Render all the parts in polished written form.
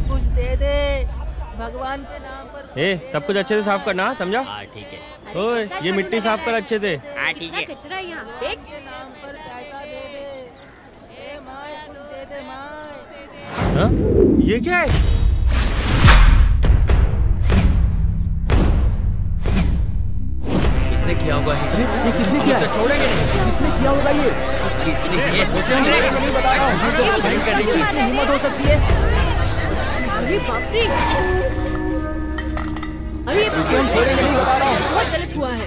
कुछ दे दे भगवान के नाम पर। सब कुछ अच्छे से साफ करना, समझा? हाँ ठीक है। ओए ये मिट्टी साफ कर अच्छे से। हाँ ठीक है। कचरा यहाँ देख। हाँ? ये क्या है? किसने किया होगा ये किसने किया? छोड़ेंगे नहीं। किसने किया होगा ये? इसकी इतनी नहीं बता रहा हूँ। हिम्मत हो सकती है। अरे बाप रे, अरे बहुत गलत हुआ है।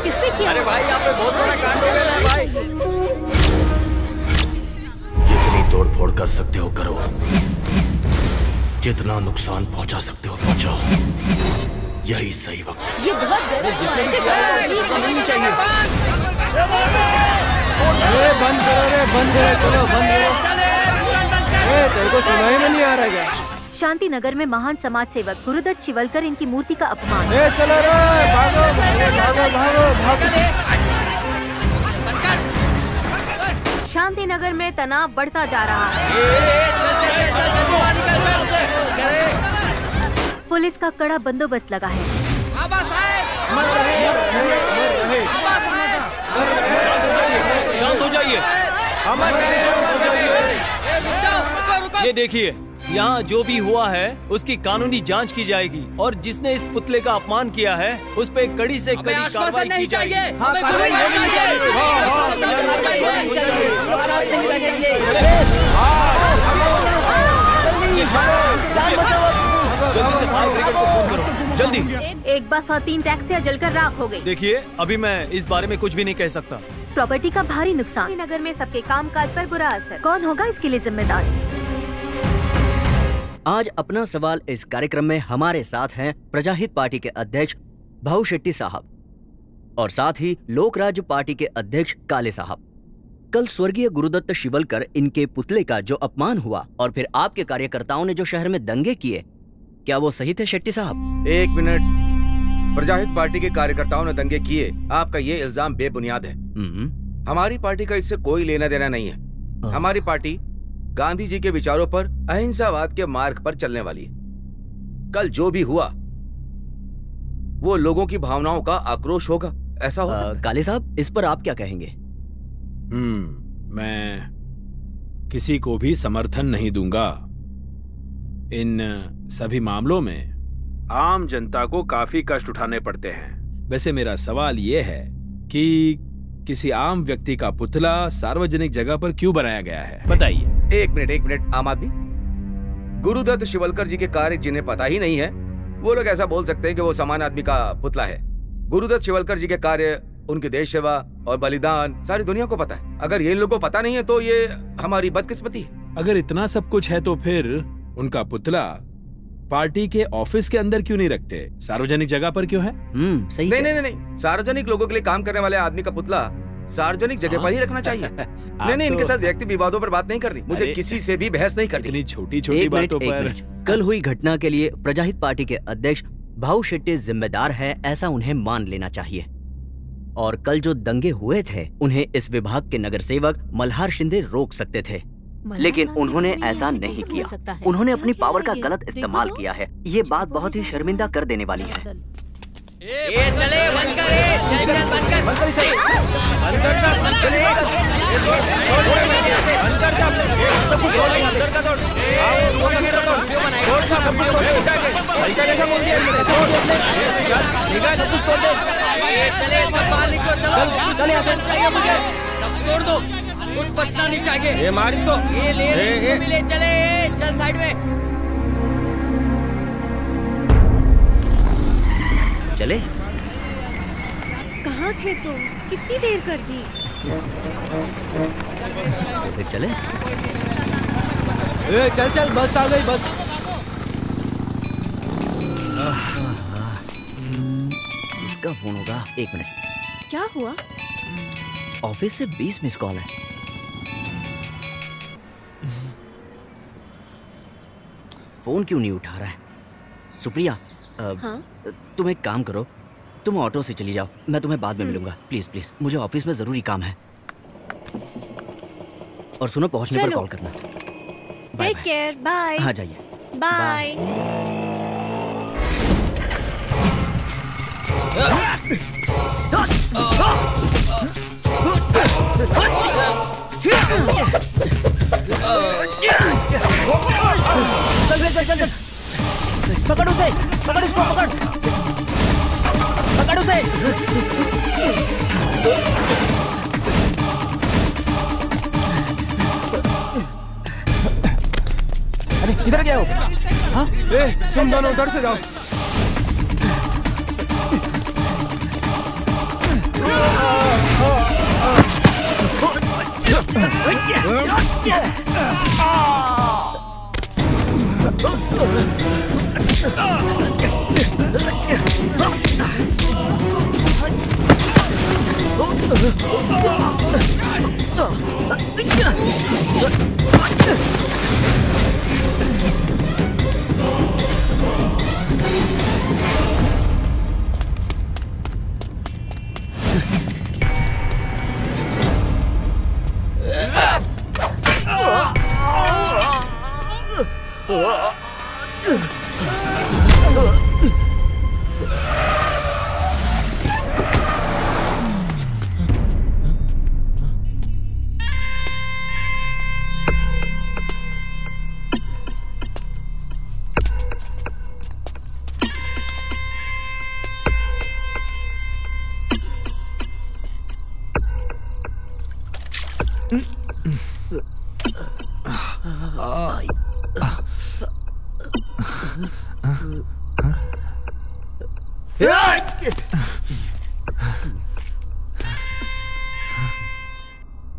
किसने किया? अरे भाई यहाँ पे बहुत बड़ा कांड हो गया है भाई। जितनी तोड़फोड़ कर सकते हो करो, जितना नुकसान पहुंचा सकते हो पहुंचाओ, यही सही वक्त है। ये बहुत गलत हुआ है। ऐसे नहीं चाहिए। बंद करो रे, बंद करो, चलो बंद करो। तेरे को सुनाई में नहीं आ रहा क्या? शांति नगर में महान समाज सेवक गुरुदत्त शिवलकर इनकी मूर्ति का अपमान। चलो रे, भागो भागो भागो भागो। शांति नगर में तनाव बढ़ता जा रहा है। पुलिस का कड़ा बंदोबस्त लगा है। शांत हो जाइए। ये देखिए, यहाँ जो भी हुआ है उसकी कानूनी जांच की जाएगी और जिसने इस पुतले का अपमान किया है उस पे कड़ी से कड़ी कार्रवाई की जाएगी। जल्दी से फायर ब्रिगेड को फोन करो, जल्दी। एक बस और 3 टैक्सियां जलकर राख हो गई। देखिए, अभी मैं इस बारे में कुछ भी नहीं कह सकता। प्रॉपर्टी का भारी नुकसान, नगर में सबके कामकाज पर बुरा असर। कौन होगा इसके लिए जिम्मेदार? आज अपना सवाल इस कार्यक्रम में हमारे साथ हैं प्रजाहित पार्टी के अध्यक्ष भाऊ शेट्टी साहब और साथ ही लोक राज्य पार्टी के अध्यक्ष काले साहब। कल स्वर्गीय गुरुदत्त शिवलकर इनके पुतले का जो अपमान हुआ और फिर आपके कार्यकर्ताओं ने जो शहर में दंगे किए, क्या वो सही थे शेट्टी साहब? एक मिनट, प्रजाहित पार्टी के कार्यकर्ताओं ने दंगे किए, आपका ये इल्जाम बेबुनियाद है। हमारी पार्टी का इससे कोई लेना देना नहीं है। हमारी पार्टी गांधी जी के विचारों पर अहिंसावाद के मार्ग पर चलने वाली है। कल जो भी हुआ वो लोगों की भावनाओं का आक्रोश होगा, ऐसा हो सकता है। काले साहब, इस पर आप क्या कहेंगे? मैं किसी को भी समर्थन नहीं दूंगा। इन सभी मामलों में आम जनता को काफी कष्ट उठाने पड़ते हैं। वैसे मेरा सवाल यह है कि किसी आम व्यक्ति का पुतला सार्वजनिक जगह पर क्यों बनाया गया है, बताइए। एक मिनट, आम आदमी, गुरुदत्त शिवलकर जी के कार्य जिन्हें पता ही नहीं है, वो लोग ऐसा बोल सकते हैं कि वो सामान्य आदमी का पुतला है। गुरुदत्त शिवलकर जी के कार्य, उनकी देश सेवा और बलिदान सारी दुनिया को पता है। अगर ये लोगों को पता नहीं है तो ये हमारी बदकिस्मती है। अगर इतना सब कुछ है तो फिर उनका पुतला पार्टी के ऑफिस के अंदर क्यों नहीं रखते, सार्वजनिक जगह पर क्यों है? सही। नहीं, सार्वजनिक लोगों के लिए काम करने वाले आदमी का पुतला सार्वजनिक जगह पर ही रखना चाहिए। नहीं, इनके साथ व्यक्ति विवादों पर बात नहीं करनी। मुझे किसी से भी बहस नहीं करनी। छोटी-छोटी बातों पर। कल हुई घटना के लिए प्रजाहित पार्टी के अध्यक्ष भाऊ शेट्टी जिम्मेदार है, ऐसा उन्हें मान लेना चाहिए। और कल जो दंगे हुए थे उन्हें इस विभाग के नगर सेवक मल्हार शिंदे रोक सकते थे, लेकिन उन्होंने ऐसा नहीं किया। उन्होंने अपनी पावर का गलत इस्तेमाल किया है। ये बात बहुत ही शर्मिंदा कर देने वाली है। ये चले, बंद कर, चल बंद कर। अंदर जा, बंद कर। अंदर जा, सब कुछ तोड़ देंगे, अंदर का तोड़। आओ, तोड़ सब कुछ तोड़ दे। ऐसा कैसा बोल दिया? ठीक है, सब कुछ तोड़ दे। ये चले, सब बाहर निकलो, चलो। चल यहाँ से। चाहिए मुझे, सब तोड़ दो, कुछ बचना नहीं चाहिए। ये मार इसको। ये ले इसको भी ले, चले, चल साइड में। चले। कहाँ थे तुम? कितनी देर कर दी? फिर चले। चल, बस आ गई, बस। इसका फोन होगा, 1 मिनट। क्या हुआ? ऑफिस से 20 मिस कॉल है। फोन क्यों नहीं उठा रहा है? सुप्रिया, हाँ? तुम एक काम करो, तुम ऑटो से चली जाओ, मैं तुम्हें बाद में मिलूंगा। प्लीज प्लीज, मुझे ऑफिस में जरूरी काम है। और सुनो, पहुंचने पर कॉल करना। Take care, bye. हाँ जाइए, बाय। चल चल चल चल, पकड़ उसे, पकड़ उसको, पकड़ उसे। अरे इधर क्या हो? हाँ? तुम दोनों उधर से जाओ।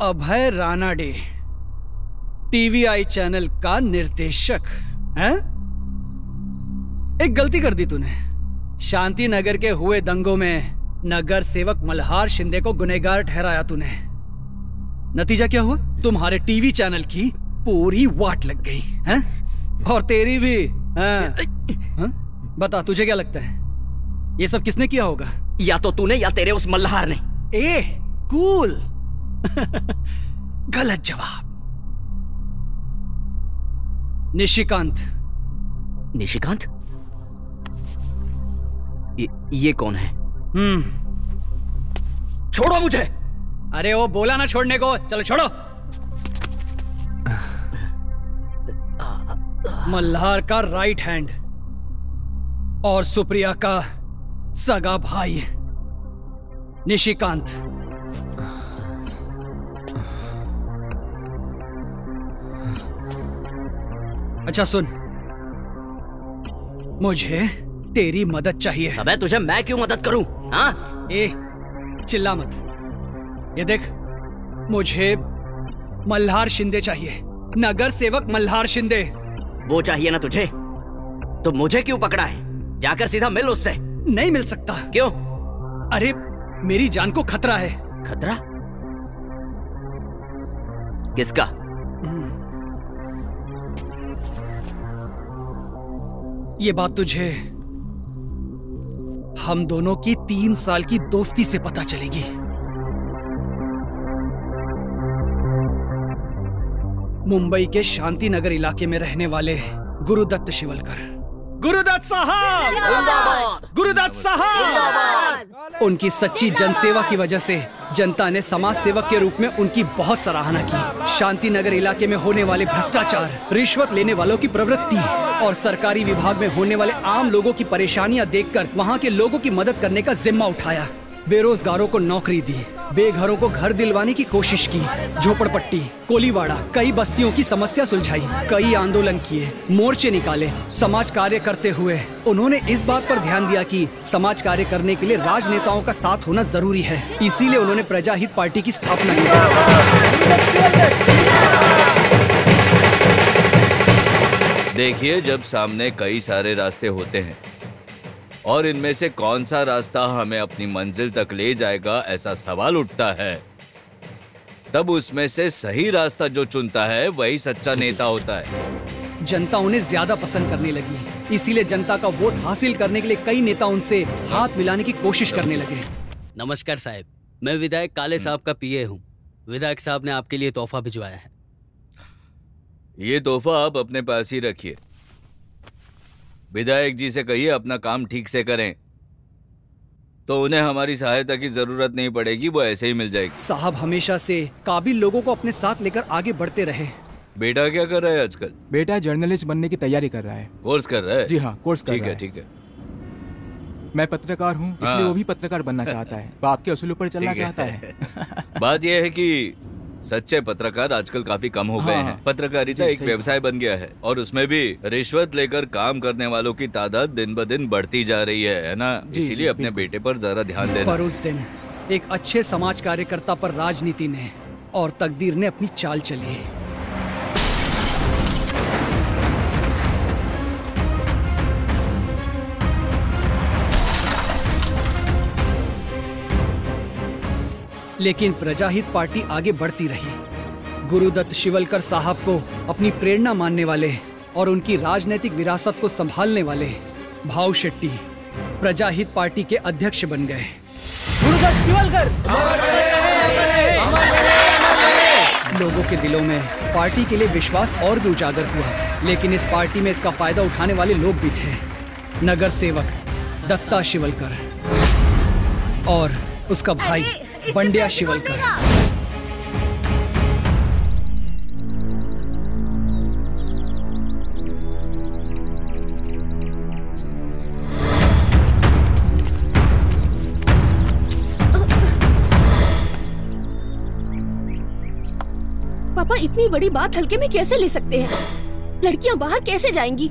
अभय रानाडे, टीवीआई चैनल का निर्देशक है? एक गलती कर दी तूने। शांति नगर के हुए दंगों में नगर सेवक मल्हार शिंदे को गुनहगार ठहराया तूने। नतीजा क्या हुआ? तुम्हारे टीवी चैनल की पूरी वाट लग गई है, और तेरी भी। बता, तुझे क्या लगता है ये सब किसने किया होगा? या तो तूने या तेरे उस मल्हार ने। ए कूल। गलत जवाब। निशिकांत। निशिकांत? ये कौन है? छोड़ो मुझे। अरे वो बोला ना छोड़ने को, चलो छोड़ो। मल्हार का राइट हैंड और सुप्रिया का सगा भाई निशिकांत। अच्छा सुन, मुझे तेरी मदद चाहिए। अबे तुझे मैं क्यों मदद करूं? हाँ? ए, चिल्ला मत। ये देख, मुझे मल्हार शिंदे चाहिए, नगर सेवक मल्हार शिंदे। वो चाहिए ना तुझे, तो मुझे क्यों पकड़ा है? जाकर सीधा मिल उससे। नहीं मिल सकता। क्यों? अरे मेरी जान को खतरा है। खतरा? किसका? ये बात तुझे हम दोनों की 3 साल की दोस्ती से पता चलेगी। मुंबई के शांति नगर इलाके में रहने वाले गुरुदत्त शिवलकर। गुरुदत्त साहब! गुरुदत्त साहब! उनकी सच्ची जनसेवा की वजह से जनता ने समाज सेवक के रूप में उनकी बहुत सराहना की। शांति नगर इलाके में होने वाले भ्रष्टाचार, रिश्वत लेने वालों की प्रवृत्ति और सरकारी विभाग में होने वाले आम लोगों की परेशानियां देखकर वहां के लोगों की मदद करने का जिम्मा उठाया। बेरोजगारों को नौकरी दी, बेघरों को घर दिलवाने की कोशिश की, झोपड़पट्टी, कोलीवाड़ा, कई बस्तियों की समस्या सुलझाई, कई आंदोलन किए, मोर्चे निकाले। समाज कार्य करते हुए उन्होंने इस बात पर ध्यान दिया कि समाज कार्य करने के लिए राजनेताओं का साथ होना जरूरी है। इसीलिए उन्होंने प्रजाहित पार्टी की स्थापना की। देखिए, जब सामने कई सारे रास्ते होते हैं और इनमें से कौन सा रास्ता हमें अपनी मंजिल तक ले जाएगा, ऐसा सवाल उठता है, तब उसमें से सही रास्ता जो चुनता है वही सच्चा नेता होता है। जनता उन्हें ज्यादा पसंद करने लगी, इसीलिए जनता का वोट हासिल करने के लिए कई नेता उनसे हाथ मिलाने की कोशिश करने लगे। नमस्कार साहब, मैं विधायक काले साहब का पीए हूँ। विधायक साहब ने आपके लिए तोहफा भिजवाया है। ये तोहफा आप अपने पास ही रखिए। विधायक जी से कहिए अपना काम ठीक से करें, तो उन्हें हमारी सहायता की जरूरत नहीं पड़ेगी, वो ऐसे ही मिल जाएगी। साहब हमेशा से काबिल लोगों को अपने साथ लेकर आगे बढ़ते रहे। बेटा क्या कर रहा है आजकल? बेटा जर्नलिस्ट बनने की तैयारी कर रहा है। कोर्स कर रहा है? जी हाँ, कोर्स कर रहा है। ठीक है। मैं पत्रकार हूँ, इसलिए वो भी पत्रकार बनना चाहता है। वो आपके असूलों पर चलना चाहता है। बात यह है कि सच्चे पत्रकार आजकल काफी कम हो गए हैं। पत्रकारिता एक व्यवसाय बन गया है और उसमें भी रिश्वत लेकर काम करने वालों की तादाद दिन ब दिन बढ़ती जा रही है ना? इसीलिए अपने बेटे पर जरा ध्यान देना। पर उस दिन एक अच्छे समाज कार्यकर्ता पर राजनीति ने और तकदीर ने अपनी चाल चली। लेकिन प्रजाहित पार्टी आगे बढ़ती रही। गुरुदत्त शिवलकर साहब को अपनी प्रेरणा मानने वाले और उनकी राजनीतिक विरासत को संभालने वाले भाऊ शेट्टी प्रजाहित पार्टी के अध्यक्ष बन गए। गुरुदत्त शिवलकर लोगों के दिलों में पार्टी के लिए विश्वास और भी उजागर हुआ, लेकिन इस पार्टी में इसका फायदा उठाने वाले लोग भी थे। नगर सेवक दत्ता शिवलकर और उसका भाई बंड्या शिवलकर। पापा इतनी बड़ी बात हल्के में कैसे ले सकते हैं? लड़कियां बाहर कैसे जाएंगी?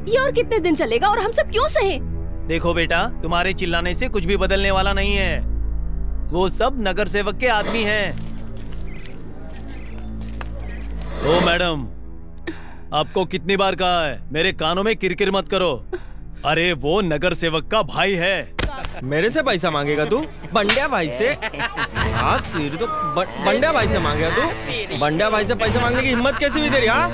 ये और कितने दिन चलेगा और हम सब क्यों सहे? देखो बेटा, तुम्हारे चिल्लाने से कुछ भी बदलने वाला नहीं है। वो सब नगर सेवक के आदमी हैं। ओ मैडम, आपको कितनी बार कहा है मेरे कानों में किरकिर मत करो। अरे वो नगर सेवक का भाई है। मेरे से पैसा मांगेगा तू? बंड्या भाई से? हाँ तेरी तो बंड्या भाई से मांगेगा तू? बंड्या भाई से पैसा मांगने की हिम्मत कैसी हुई तेरी? हाँ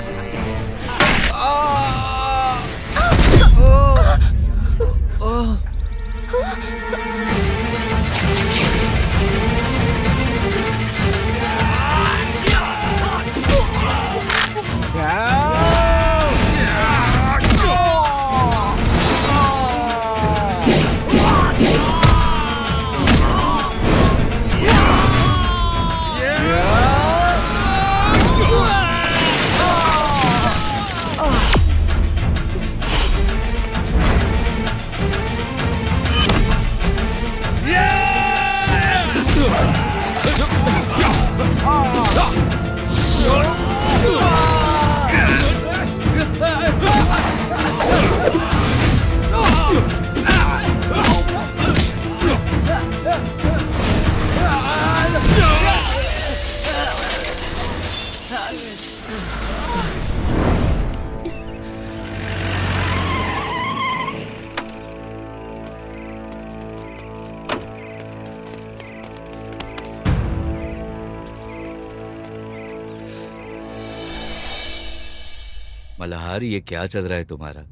मल्हार, ये क्या चल रहा है तुम्हारा?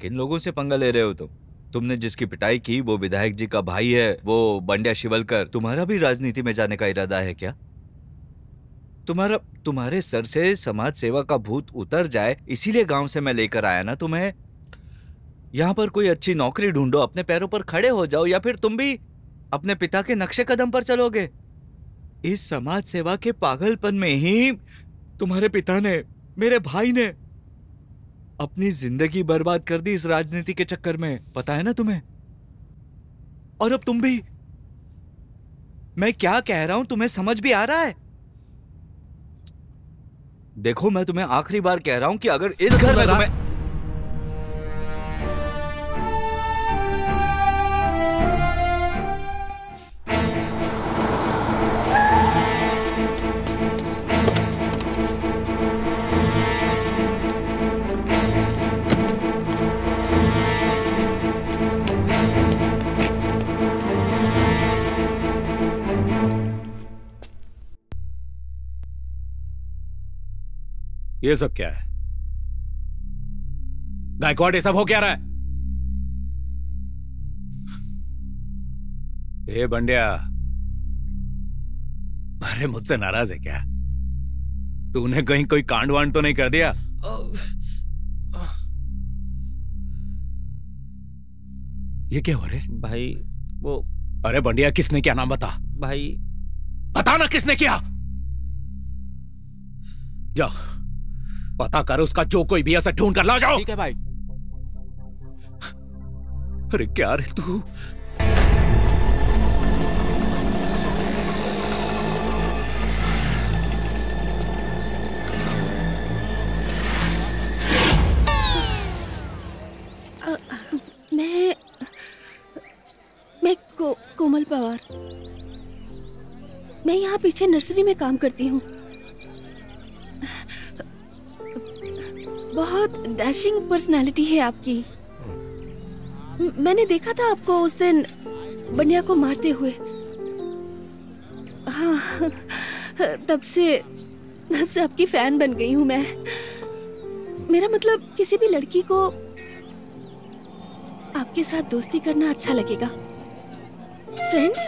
किन लोगों से पंगा ले रहे हो तुम? तुमने जिसकी पिटाई की वो विधायक जी का भाई है, वो बंड्या शिवलकर। तुम्हारा भी राजनीति में जाने का इरादा है क्या? तुम्हारे सर से समाज सेवा का भूत उतर जाए, इसीलिए गांव से मैं लेकर आया ना तुम्हें। यहाँ पर कोई अच्छी नौकरी ढूंढो, अपने पैरों पर खड़े हो जाओ, या फिर तुम भी अपने पिता के नक्शे कदम पर चलोगे। इस समाज सेवा के पागलपन में ही तुम्हारे पिता ने, मेरे भाई ने अपनी जिंदगी बर्बाद कर दी इस राजनीति के चक्कर में, पता है ना तुम्हें? और अब तुम भी। मैं क्या कह रहा हूं तुम्हें समझ भी आ रहा है? देखो, मैं तुम्हें आखिरी बार कह रहा हूं कि अगर इस घर में तुम्हें ये सब क्या है? गायकवाड़, ये सब हो क्या रहा है? ए बंडिया, अरे मुझसे नाराज है क्या? तूने कहीं कोई कांड वांड तो नहीं कर दिया? ये क्या हो रहे भाई? वो अरे बंडिया, किसने क्या? नाम बता भाई। बता ना किसने किया। जाओ पता कर, उसका जो कोई भी ऐसा ढूंढ कर ला जाओ। ठीक है भाई। अरे क्या रे तू? मैं कोमल पवार। मैं यहाँ पीछे नर्सरी में काम करती हूँ। बहुत डैशिंग पर्सनालिटी है आपकी। मैंने देखा था आपको उस दिन बंडिया को मारते हुए। हाँ, तब से आपकी फैन बन गई हूँ मैं। मेरा मतलब किसी भी लड़की को आपके साथ दोस्ती करना अच्छा लगेगा। फ्रेंड्स?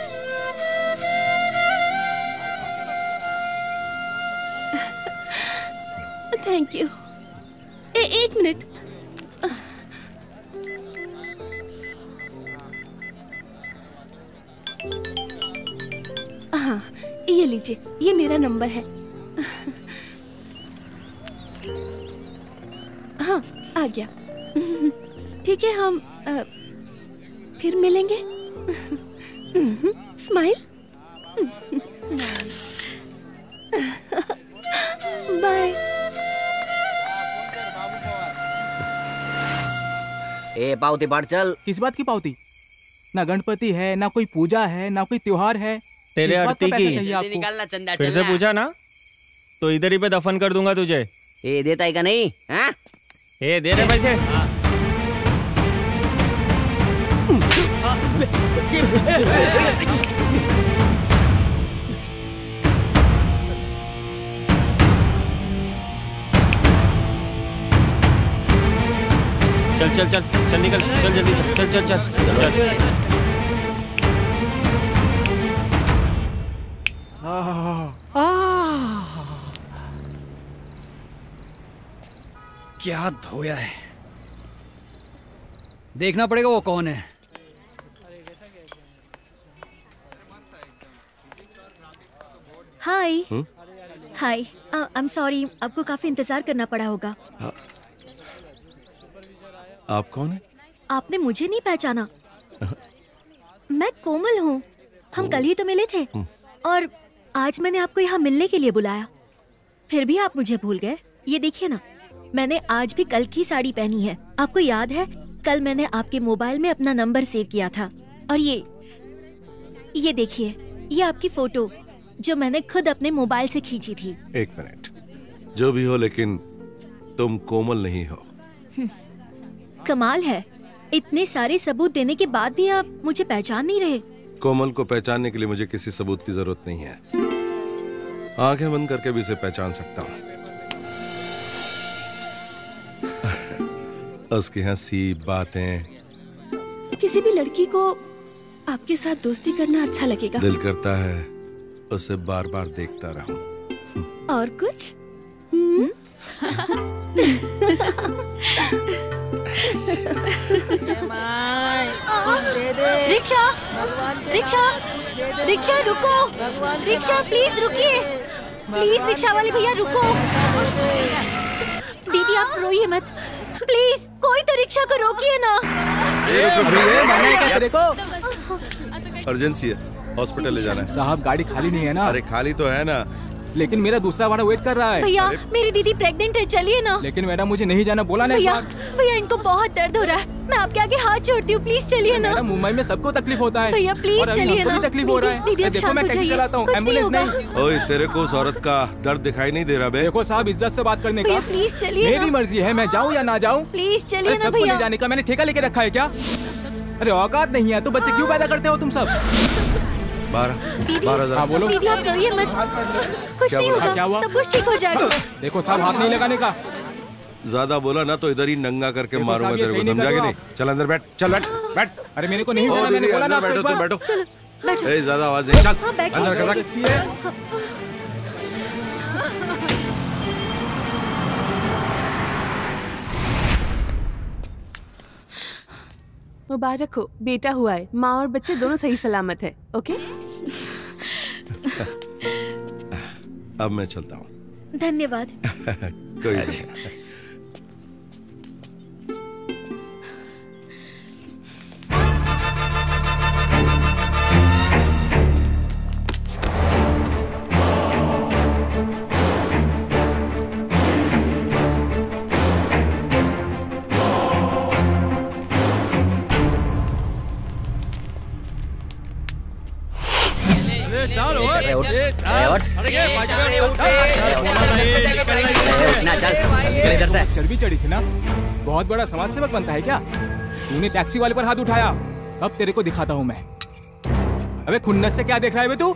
Thank you. एक मिनट। हाँ, ये लीजिए, ये मेरा नंबर है। हाँ, आ गया। ठीक है, हम फिर मिलेंगे। स्माइल। बाय। ए पावती बांट चल। किस बात की पावती? ना गणपति है, ना कोई पूजा है, ना कोई त्योहार है। तेरे आरती की निकालना चंदा। फिर से पूछा ना तो इधर ही पे दफन कर दूंगा तुझे। ए देता है का नहीं? हाँ? ए दे दे पैसे। चल चल चल चल निकल, चल जल्दी चल चल चल चल चल। क्या धोया है? देखना पड़ेगा वो कौन है। हाय हाय, आई एम सॉरी, आपको काफी इंतजार करना पड़ा होगा। आप कौन है? आपने मुझे नहीं पहचाना? मैं कोमल हूँ। हम कल ही तो मिले थे और आज मैंने आपको यहाँ मिलने के लिए बुलाया। फिर भी आप मुझे भूल गए। ये देखिए ना, मैंने आज भी कल की साड़ी पहनी है। आपको याद है कल मैंने आपके मोबाइल में अपना नंबर सेव किया था। और ये देखिए, ये आपकी फोटो जो मैंने खुद अपने मोबाइल से खींची थी। एक मिनट, जो भी हो लेकिन तुम कोमल नहीं हो। कमाल है, इतने सारे सबूत देने के बाद भी आप मुझे पहचान नहीं रहे। कोमल को पहचानने के लिए मुझे किसी सबूत की जरूरत नहीं है। आंखें बंद करके भी उसे पहचान सकता हूँ। उसकी हंसी, बातें। किसी भी लड़की को आपके साथ दोस्ती करना अच्छा लगेगा। दिल करता है उसे बार बार देखता रहूं। और कुछ? रिक्शा, रिक्शा, रिक्शा रुको। रिक्शा प्लीज रुकिए। प्लीज रिक्शा वाले भैया रुको। दीदी आप रोइए मत, प्लीज कोई तो रिक्शा को रोकिए ना। अर्जेंसी है, हॉस्पिटल ले जाना है। साहब गाड़ी खाली नहीं है ना? अरे खाली तो है ना, लेकिन मेरा दूसरा वाला वेट कर रहा है। भैया मेरी दीदी प्रेग्नेंट है, चलिए ना। लेकिन मैडम मुझे नहीं जाना बोला ना। भैया इनको बहुत दर्द हो रहा है, मैं आपके आगे हाथ जोड़ती हूँ, प्लीज चलिए ना। मुंबई में सबको तकलीफ होता है भैया, प्लीज चलिए ना। तकलीफ हो रहा है। देखो मैं टैक्सी चलाता हूँ, एम्बुलेंस नहीं। ओए तेरे को उस औरत का दर्द दिखाई नहीं दे रहा बे? देखो साहब, इज्जत से बात करने का। प्लीज चलिए, मेरी मर्जी है, मैं जाऊँ या ना जाऊँ। प्लीज चलिए ना सबको ले जाने का मैंने ठेका लेके रखा है क्या? अरे औकात नहीं है तो बच्चे क्यों पैदा करते हो तुम सब? 12,000। हाँ बोलो। दीदी आप रोइए मत, कुछ नहीं होगा, सब कुछ ठीक हो जाएगा। देखो साहब, हाथ नहीं लगाने का। ज्यादा बोला ना तो इधर ही नंगा करके देखो मारूंगा साहब, ये तेरे को, सही नहीं समझा कर कि रहे नहीं? चल अंदर बैठ, चल बैठ बैठ। अरे मेरे को नहीं ओ जाना, मैंने दीदी बोला ना अंदर आपको बैठो, एक तुम बार। बैठो। ए ज्यादा आवाज नहीं, चल हाँ, बैठो। अंदर का सक। मुबारक हो, बेटा हुआ है। माँ और बच्चे दोनों सही सलामत है। ओके। अब मैं चलता हूँ। धन्यवाद। कोई नहीं। चर्बी चढ़ी थी ना, बहुत बड़ा समाज सेवक बनता है क्या? तूने टैक्सी वाले पर हाथ उठाया, अब तेरे को दिखाता हूँ मैं। अबे खुन्नस से क्या देख रहा है बे तू?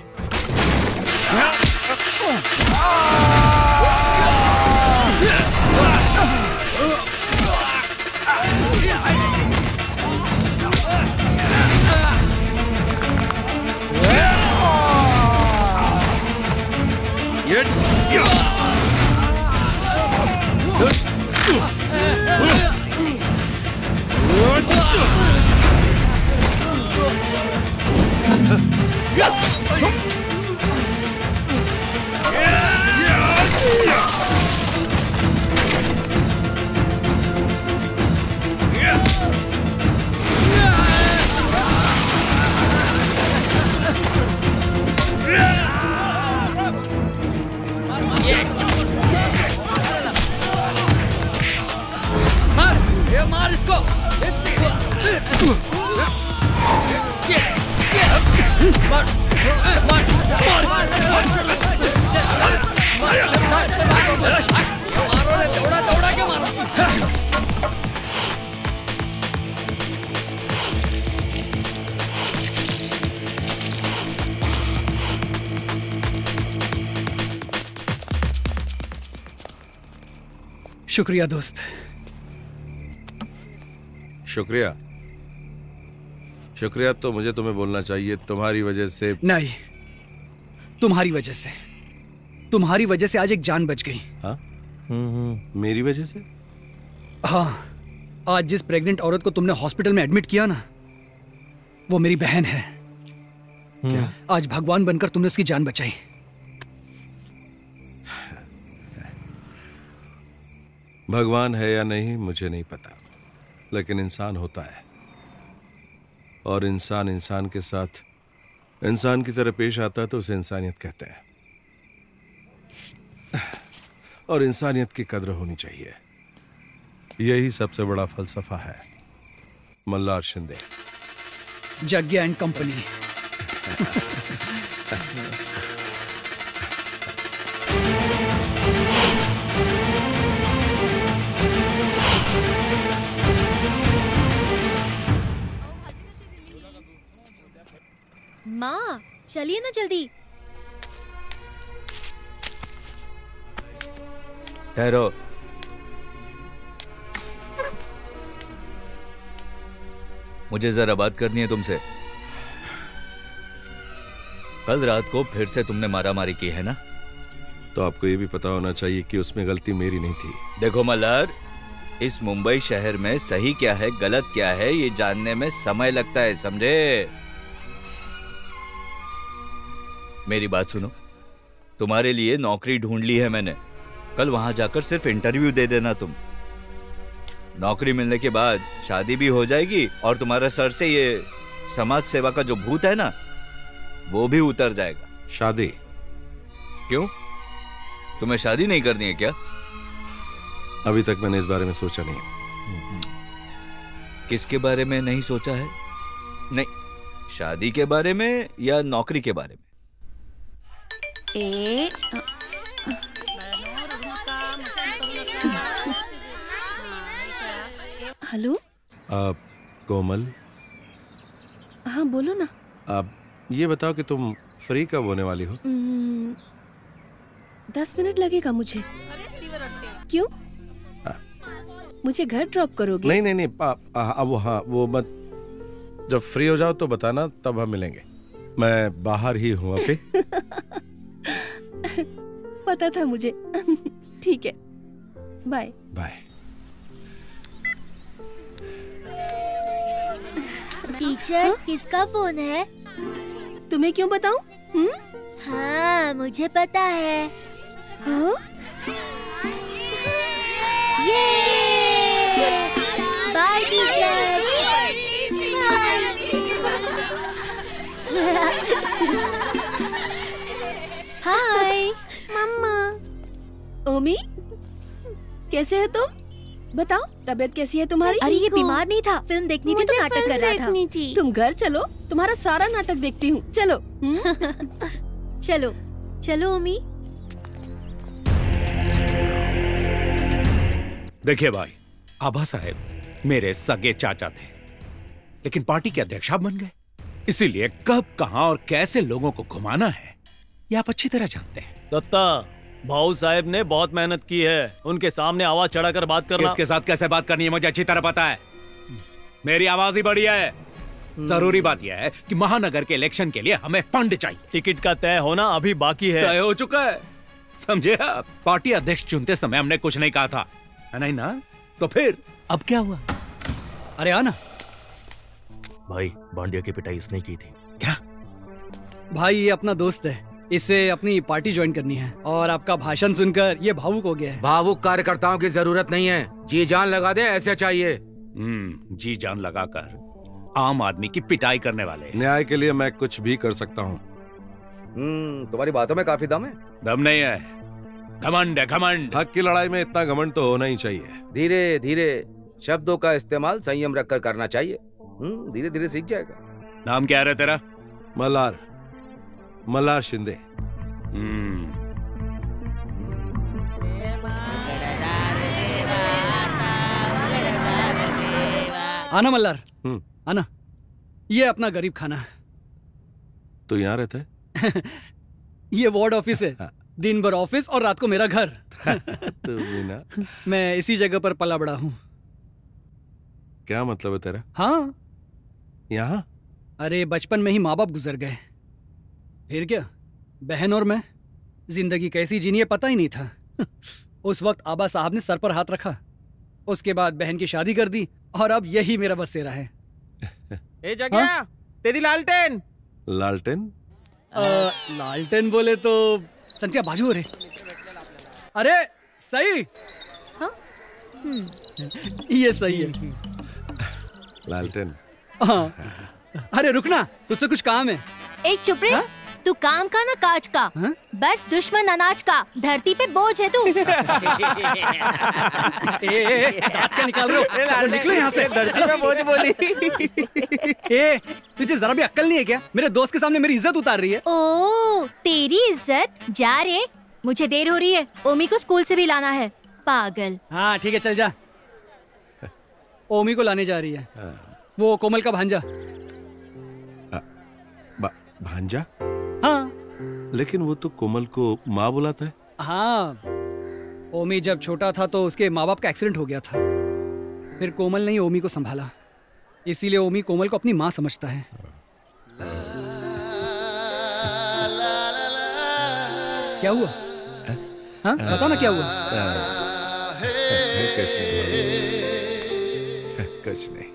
मार इसको। दौड़ा के मारो। शुक्रिया दोस्त। शुक्रिया? शुक्रिया तो मुझे तुम्हें बोलना चाहिए, तुम्हारी वजह से। नहीं, तुम्हारी वजह से। तुम्हारी वजह से आज एक जान बच गई। हाँ? मेरी वजह से? हाँ, आज जिस प्रेग्नेंट औरत को तुमने हॉस्पिटल में एडमिट किया ना, वो मेरी बहन है। क्या? आज भगवान बनकर तुमने उसकी जान बचाई। भगवान है या नहीं मुझे नहीं पता, लेकिन इंसान होता है, और इंसान इंसान के साथ इंसान की तरह पेश आता है तो उसे इंसानियत कहते हैं, और इंसानियत की कद्र होनी चाहिए। यही सबसे बड़ा फलसफा है मल्हार शिंदे। Jagya and company. माँ चलिए ना जल्दी। ठहरो। मुझे जरा बात करनी है तुमसे। कल रात को फिर से तुमने मारामारी की है ना? तो आपको ये भी पता होना चाहिए कि उसमें गलती मेरी नहीं थी। देखो मल्हार, इस मुंबई शहर में सही क्या है गलत क्या है ये जानने में समय लगता है, समझे? मेरी बात सुनो, तुम्हारे लिए नौकरी ढूंढ ली है मैंने। कल वहां जाकर सिर्फ इंटरव्यू दे देना तुम। नौकरी मिलने के बाद शादी भी हो जाएगी और तुम्हारे सर से ये समाज सेवा का जो भूत है ना, वो भी उतर जाएगा। शादी? क्यों? तुम्हें शादी नहीं करनी है क्या? अभी तक मैंने इस बारे में सोचा नहीं। किसके बारे में नहीं सोचा है? नहीं, शादी के बारे में या नौकरी के बारे में? हेलो। कोमल। हाँ बोलो ना। आप ये बताओ कि तुम फ्री कब होने वाली हो? 10 मिनट लगेगा मुझे। क्यों? मुझे घर ड्रॉप करोगे? नहीं नहीं नहीं, अब हाँ वो मत, जब फ्री हो जाओ तो बताना, तब हम मिलेंगे। मैं बाहर ही हूँ। ओके पता था मुझे। ठीक है, बाय बाय। टीचर, किसका फोन है? तुम्हें क्यों बताऊं? हाँ, मुझे पता है। हाँ? ये बाय टीचर। हाय मम्मा। ओमी, कैसे है तुम? बताओ, तबीयत कैसी है तुम्हारी? अरे ये बीमार नहीं था, फिल्म देखनी थी तो नाटक कर रहा था। तुम घर चलो, तुम्हारा सारा नाटक देखती हूँ। चलो। चलो चलो ओमी। देखिए भाई, आभा साहब मेरे सगे चाचा थे, लेकिन पार्टी के अध्यक्ष आप बन गए। इसीलिए कब, कहां और कैसे लोगों को घुमाना है ये आप अच्छी तरह जानते हैं। दत्ता, भाऊ साहब ने बहुत मेहनत की है, उनके सामने आवाज चढ़ाकर बात करना। किसके साथ कैसे बात करनी है मुझे अच्छी तरह पता है। मेरी आवाज ही बढ़िया है। जरूरी बात यह है कि महानगर के इलेक्शन के लिए हमें फंड चाहिए। टिकट का तय होना अभी बाकी है। तय हो चुका है, समझे आप? पार्टी अध्यक्ष चुनते समय हमने कुछ नहीं कहा था, है नहीं ना? तो फिर अब क्या हुआ? अरे आना भाई, बांडिया की पिटाई इसने की थी। क्या भाई? ये अपना दोस्त है, इसे अपनी पार्टी ज्वाइन करनी है और आपका भाषण सुनकर ये भावुक हो गया है। भावुक कार्यकर्ताओं की जरूरत नहीं है, जी जान लगा दे ऐसे चाहिए। जी जान लगाकर आम आदमी की पिटाई करने वाले। न्याय के लिए मैं कुछ भी कर सकता हूँ। तुम्हारी बातों में काफी दम है। दम नहीं है, घमंड है, घमंड। हक की लड़ाई में इतना घमंड तो होना ही चाहिए। धीरे धीरे शब्दों का इस्तेमाल संयम रखकर करना चाहिए। धीरे धीरे सीख जाएगा। नाम क्या है तेरा? मल्हार, मल्हार शिंदे। आना मल्हार, आना। ये अपना गरीब खाना। तो यहाँ रहता है? ये वार्ड ऑफिस है। दिन भर ऑफिस और रात को मेरा घर। तो मीना, मैं इसी जगह पर पला बड़ा हूँ। क्या मतलब है तेरा? हाँ, यहाँ? अरे बचपन में ही माँ बाप गुजर गए, फिर क्या बहन और मैं, जिंदगी कैसी जीनी है पता ही नहीं था। उस वक्त आबा साहब ने सर पर हाथ रखा, उसके बाद बहन की शादी कर दी और अब यही मेरा बसेरा है। ए जगिया, हाँ? तेरी लालटेन। लालटेन? लालटेन बोले तो संतिया बाजू हो रे। अरे सही। हाँ? ये सही है। लालटेन। हाँ। अरे रुकना, तुझसे कुछ काम है। एक चुप रे। तू काम का ना काज का। हा? बस दुश्मन अनाज का, धरती पे बोझ है तू। क्या निकाल रहे हो? चलो निकलो यहाँ से। धरती पे बोझ बोली। तुझे जरा भी अक्ल नहीं है क्या? मेरे दोस्त के सामने मेरी इज्जत उतार रही है। ओ, तेरी इज्जत? जा रे, मुझे देर हो रही है, ओमी को स्कूल से भी लाना है। पागल। हाँ ठीक है, चल जा। ओमी को लाने जा रही है, वो कोमल का भांजा। भांजा? हाँ। लेकिन वो तो कोमल को माँ बुलाता है। हाँ, ओमी जब छोटा था तो उसके माँ बाप का एक्सीडेंट हो गया था, फिर कोमल ने ही ओमी को संभाला, इसीलिए ओमी कोमल को अपनी माँ समझता है। क्या हुआ? हाँ बता ना क्या हुआ? कुछ नहीं।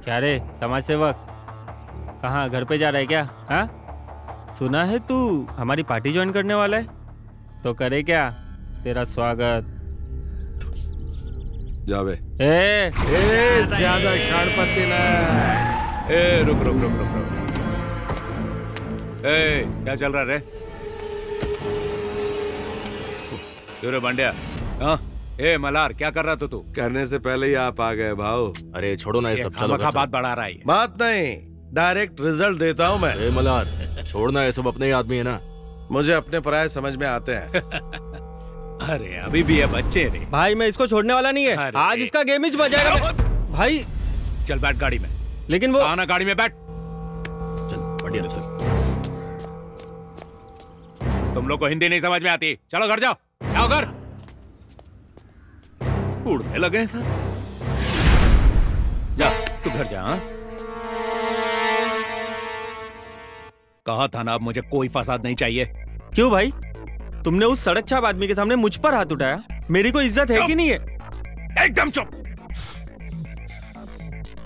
क्या रे समाज सेवक, कहाँ घर पे जा रहा है क्या? हाँ, सुना है तू हमारी पार्टी ज्वाइन करने वाला है, तो करे क्या? तेरा स्वागत। जावे। ए ज्यादा शाणपत्ती ना। ए रुक रुक रुक रुक रुक। ए क्या चल रहा रे? क्यों रे बांडिया? हाँ ए मल्हार, क्या कर रहा तू? करने से पहले ही आप आ गए भाव। अरे छोड़ो ना ये सब, चलो बात बढ़ा रहा है। बात नहीं, डायरेक्ट रिजल्ट देता हूँ मैं। ए मल्हार छोड़ना, ये सब अपने ही आदमी है ना। मुझे अपने पराये समझ में आते हैं। अरे अभी भी है बच्चे रे। भाई मैं इसको छोड़ने वाला नहीं है, आज इसका गेम ही बजाएगा। भाई चल बैठ गाड़ी में। लेकिन वो आना गाड़ी में बैठ। चल बढ़िया चल। तुम लोग को हिंदी नहीं समझ में आती, चलो घर जाओ। जाओ घर। उड़ने लगे हैं सर। जा तू घर जा। कहा था ना, अब मुझे कोई फसाद नहीं चाहिए। क्यों भाई, तुमने उस सड़क छाप आदमी के सामने मुझ पर हाथ उठाया? मेरी कोई इज्जत है कि नहीं है? एकदम चुप।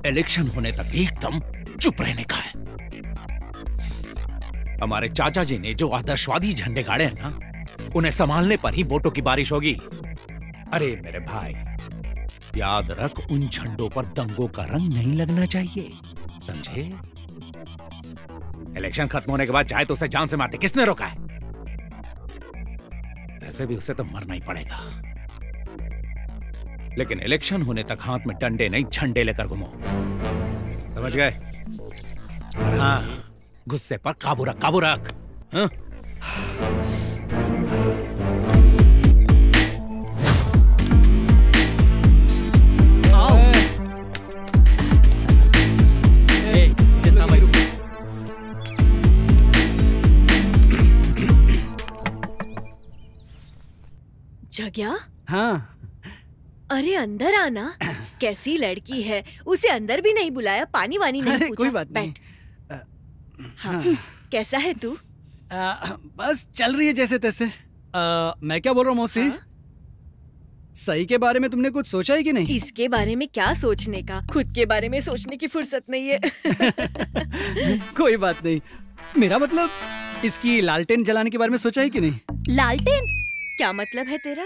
इलेक्शन होने तक एकदम चुप रहने का है। हमारे चाचा जी ने जो आदर्शवादी झंडे गाड़े हैं ना, उन्हें संभालने पर ही वोटों की बारिश होगी। अरे मेरे भाई, याद रख, उन झंडों पर दंगों का रंग नहीं लगना चाहिए, समझे? इलेक्शन खत्म होने के बाद चाहे तो उसे जान से मारते, किसने रोका है? ऐसे भी उसे तो मरना ही पड़ेगा। लेकिन इलेक्शन होने तक हाथ में डंडे नहीं झंडे लेकर घूमो, समझ गए? और हाँ, गुस्से पर काबू रख, काबू रख। हाँ? जग्या? हाँ। अरे अंदर आना। कैसी लड़की है, उसे अंदर भी नहीं बुलाया, पानी वानी नहीं पूछा। कोई बात नहीं। हाँ, कैसा है तू? बस चल रही है जैसे तैसे। मैं क्या बोल रहा हूँ मौसी? सही के बारे में तुमने कुछ सोचा है कि नहीं? इसके बारे में क्या सोचने का, खुद के बारे में सोचने की फुर्सत नहीं है। कोई बात नहीं, मेरा मतलब इसकी लालटेन जलाने के बारे में सोचा है कि नहीं? लालटेन? क्या मतलब है तेरा?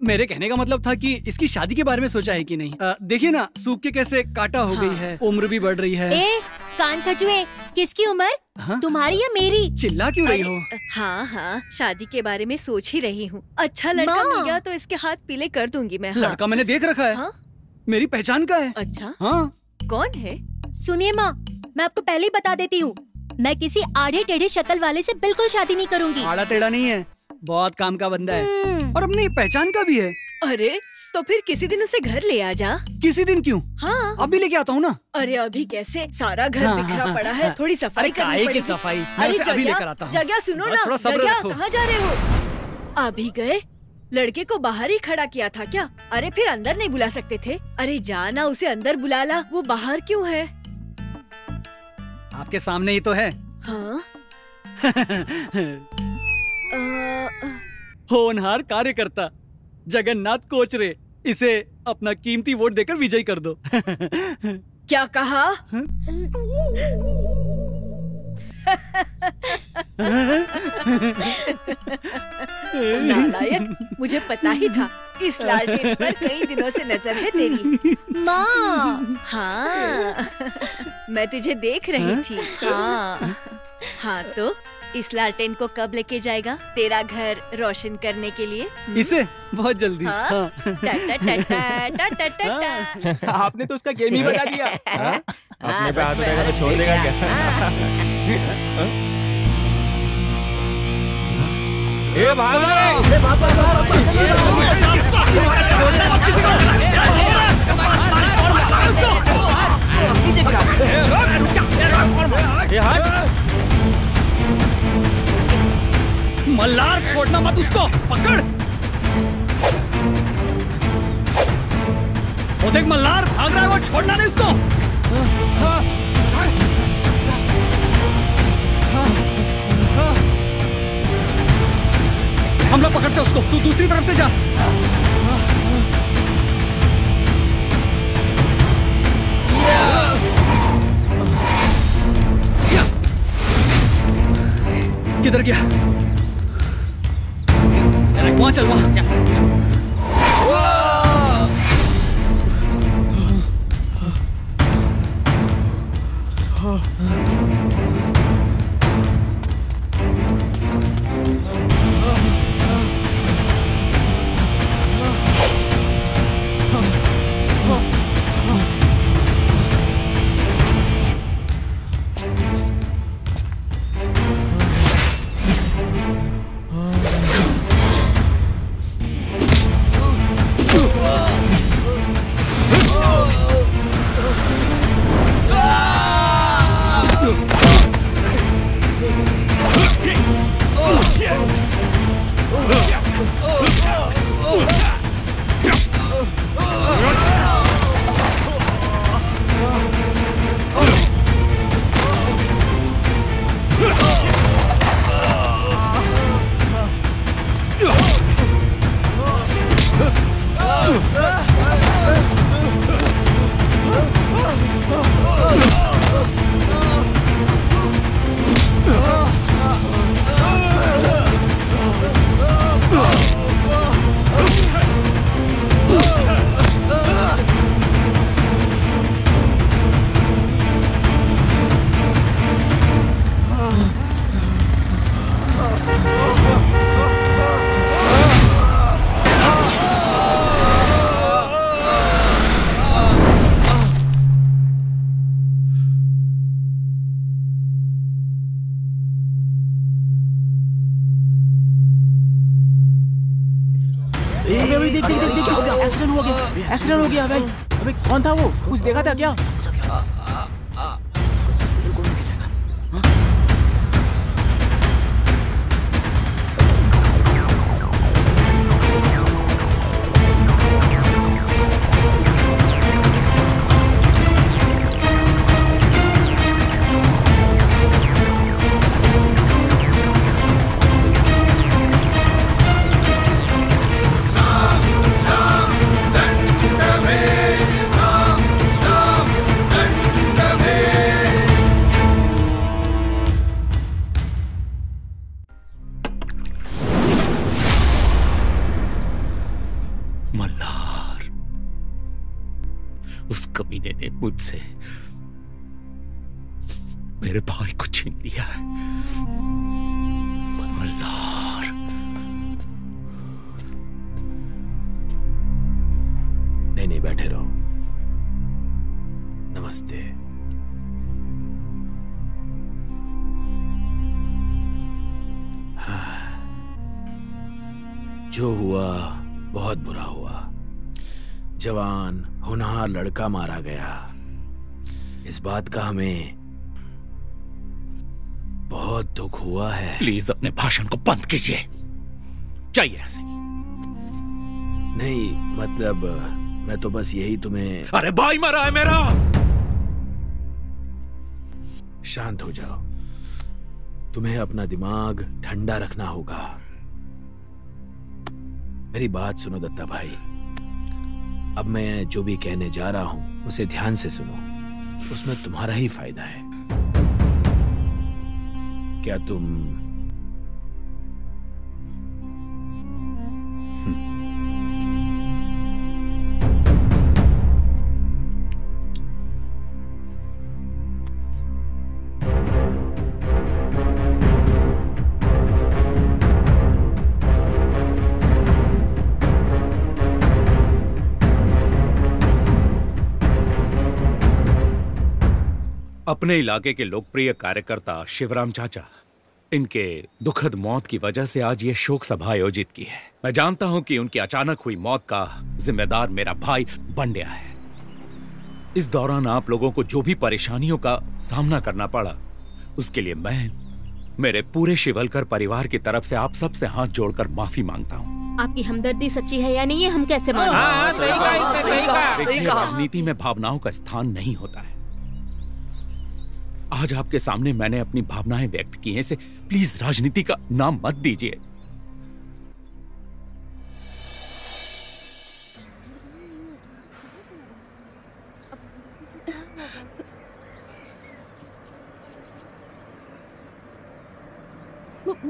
मेरे कहने का मतलब था कि इसकी शादी के बारे में सोचा है कि नहीं? देखिए ना, सूख के कैसे काटा हो गई है, उम्र भी बढ़ रही है। ए, कान खचुए, किसकी उम्र? तुम्हारी या मेरी? चिल्ला क्यों रही हो? हाँ हाँ, शादी के बारे में सोच ही रही हूँ। अच्छा लड़का मिल गया तो इसके हाथ पीले कर दूंगी मैं। हाँ। लड़का मैंने देख रखा है। हाँ? मेरी पहचान का है। अच्छा? हाँ। कौन है? सुनिए माँ, मैं आपको पहले ही बता देती हूँ, मैं किसी आड़े टेढ़े शक्ल वाले से बिल्कुल शादी नहीं करूंगी। आड़ा टेढ़ा नहीं है, बहुत काम का बंदा है और अपनी पहचान का भी है। अरे तो फिर किसी दिन उसे घर ले आ जा। किसी दिन क्यों? हाँ अभी लेके आता हूँ ना। अरे अभी कैसे, सारा घर बिखरा पड़ा है, थोड़ी सफाई करनी पड़ेगी। सफाई? अरे अभी लेकर आता हूँ। जग्या सुनो ना, जग्या कहाँ जा रहे हो? अभी गए? लड़के को बाहर ही खड़ा किया था क्या? अरे फिर अंदर नहीं बुला सकते थे? अरे जाना, उसे अंदर बुला ला, वो बाहर क्यों है? आपके सामने ही तो है। हाँ? होनहार कार्यकर्ता जगन्नाथ कोचरे, इसे अपना कीमती वोट देकर विजयी कर दो। क्या कहा? नालायक, मुझे पता ही था इस लालटेन पर कई दिनों से नजर है तेरी। माँ। हाँ, मैं तुझे देख रही थी। हाँ हाँ, तो इस लालटेन को कब लेके जाएगा तेरा घर रोशन करने के लिए? इसे बहुत जल्दी। हाँ? हाँ। टा टा टा टा टा टा टा। आपने तो उसका गेम ही बता दिया। अपने पे हाथ उठाएगा तो छोड़ देगा क्या? ए भागो! मल्हार, छोड़ना मत उसको, पकड़। वो देख मल्हार भाग रहा है, वो छोड़ना नहीं उसको। हम लोग पकड़ते उसको, तू दूसरी तरफ से जा। किधर गया? वहां चल, वहां चल। एक्सीडेंट हो गया, एक्सीडेंट हो गया भाई। अबे कौन था वो, कुछ देखा था क्या? मुझसे मेरे भाई को छीन लिया है। मल्हार, नहीं, बैठे रहो। नमस्ते। हाँ, जो हुआ बहुत बुरा हुआ। जवान होनहार लड़का मारा गया। इस बात का हमें बहुत दुख हुआ है। प्लीज अपने भाषण को बंद कीजिए। चाहिए ऐसे नहीं, मतलब मैं तो बस यही तुम्हें। अरे भाई मरा है मेरा। शांत हो जाओ। तुम्हें अपना दिमाग ठंडा रखना होगा। मेरी बात सुनो दत्ता भाई। अब मैं जो भी कहने जा रहा हूं उसे ध्यान से सुनो। उसमें तुम्हारा ही फायदा है। क्या तुम अपने इलाके के लोकप्रिय कार्यकर्ता शिवराम चाचा, इनके दुखद मौत की वजह से आज ये शोक सभा आयोजित की है। मैं जानता हूं कि उनकी अचानक हुई मौत का जिम्मेदार मेरा भाई बंड्या है। इस दौरान आप लोगों को जो भी परेशानियों का सामना करना पड़ा, उसके लिए मैं मेरे पूरे शिवलकर परिवार की तरफ से आप सबसे हाथ जोड़कर माफी मांगता हूं। आपकी हमदर्दी सच्ची है या नहीं है, हम कैसे मानें? राजनीति में भावनाओं का स्थान नहीं होता है। आज आपके सामने मैंने अपनी भावनाएं व्यक्त की हैं, इसे प्लीज राजनीति का नाम मत दीजिए।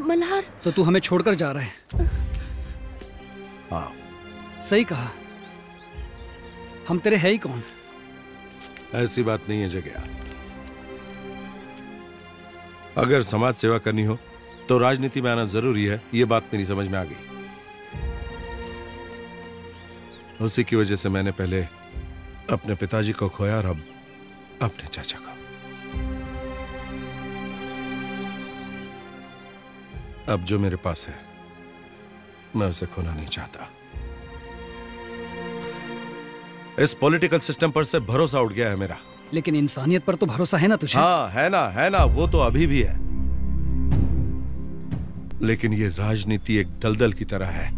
मल्हार, तो तू हमें छोड़कर जा रहा है? हाँ, सही कहा। हम तेरे है ही कौन? ऐसी बात नहीं है जगह। अगर समाज सेवा करनी हो तो राजनीति में आना जरूरी है, ये बात मेरी समझ में आ गई। उसी की वजह से मैंने पहले अपने पिताजी को खोया और अब अपने चाचा को। अब जो मेरे पास है मैं उसे खोना नहीं चाहता। इस पॉलिटिकल सिस्टम पर से भरोसा उठ गया है मेरा। लेकिन इंसानियत पर तो भरोसा है ना तुझे? हाँ, है ना, वो तो अभी भी है। लेकिन ये राजनीति एक दलदल की तरह है।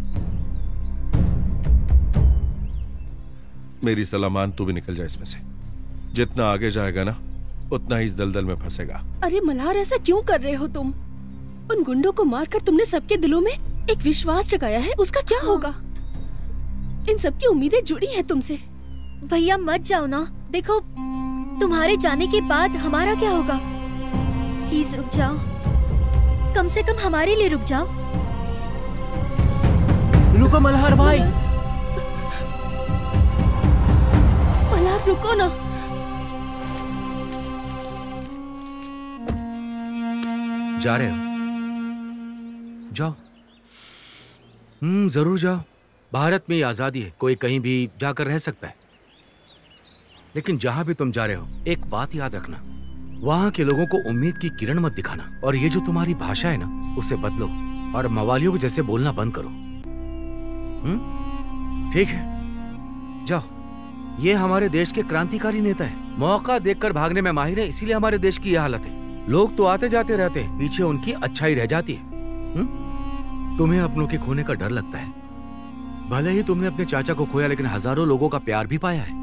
मेरी सलाह मान, तू भी निकल जा इसमें से। जितना आगे जाएगा ना, उतना ही इस दलदल में फंसेगा। अरे मल्हार, ऐसा क्यों कर रहे हो तुम? उन गुंडों को मारकर तुमने सबके दिलों में एक विश्वास जगाया है, उसका क्या होगा? इन सबकी उम्मीदें जुड़ी हैं तुमसे। भैया मत जाओ ना। देखो, तुम्हारे जाने के बाद हमारा क्या होगा? प्लीज रुक जाओ, कम से कम हमारे लिए रुक जाओ। रुको मल्हार भाई। मल्हार रुको ना। जा रहे हो? जाओ। जरूर जाओ। भारत में आजादी है, कोई कहीं भी जाकर रह सकता है। लेकिन जहां भी तुम जा रहे हो, एक बात याद रखना, वहां के लोगों को उम्मीद की किरण मत दिखाना। और ये जो तुम्हारी भाषा है ना, उसे बदलो और मवालियों को जैसे बोलना बंद करो। ठीक है? जाओ, ये हमारे देश के क्रांतिकारी नेता है। मौका देखकर भागने में माहिर है, इसीलिए हमारे देश की यह हालत है। लोग तो आते जाते रहते हैं, पीछे उनकी अच्छाई रह जाती है। तुम्हें अपनों के खोने का डर लगता है। भले ही तुमने अपने चाचा को खोया, लेकिन हजारों लोगों का प्यार भी पाया है।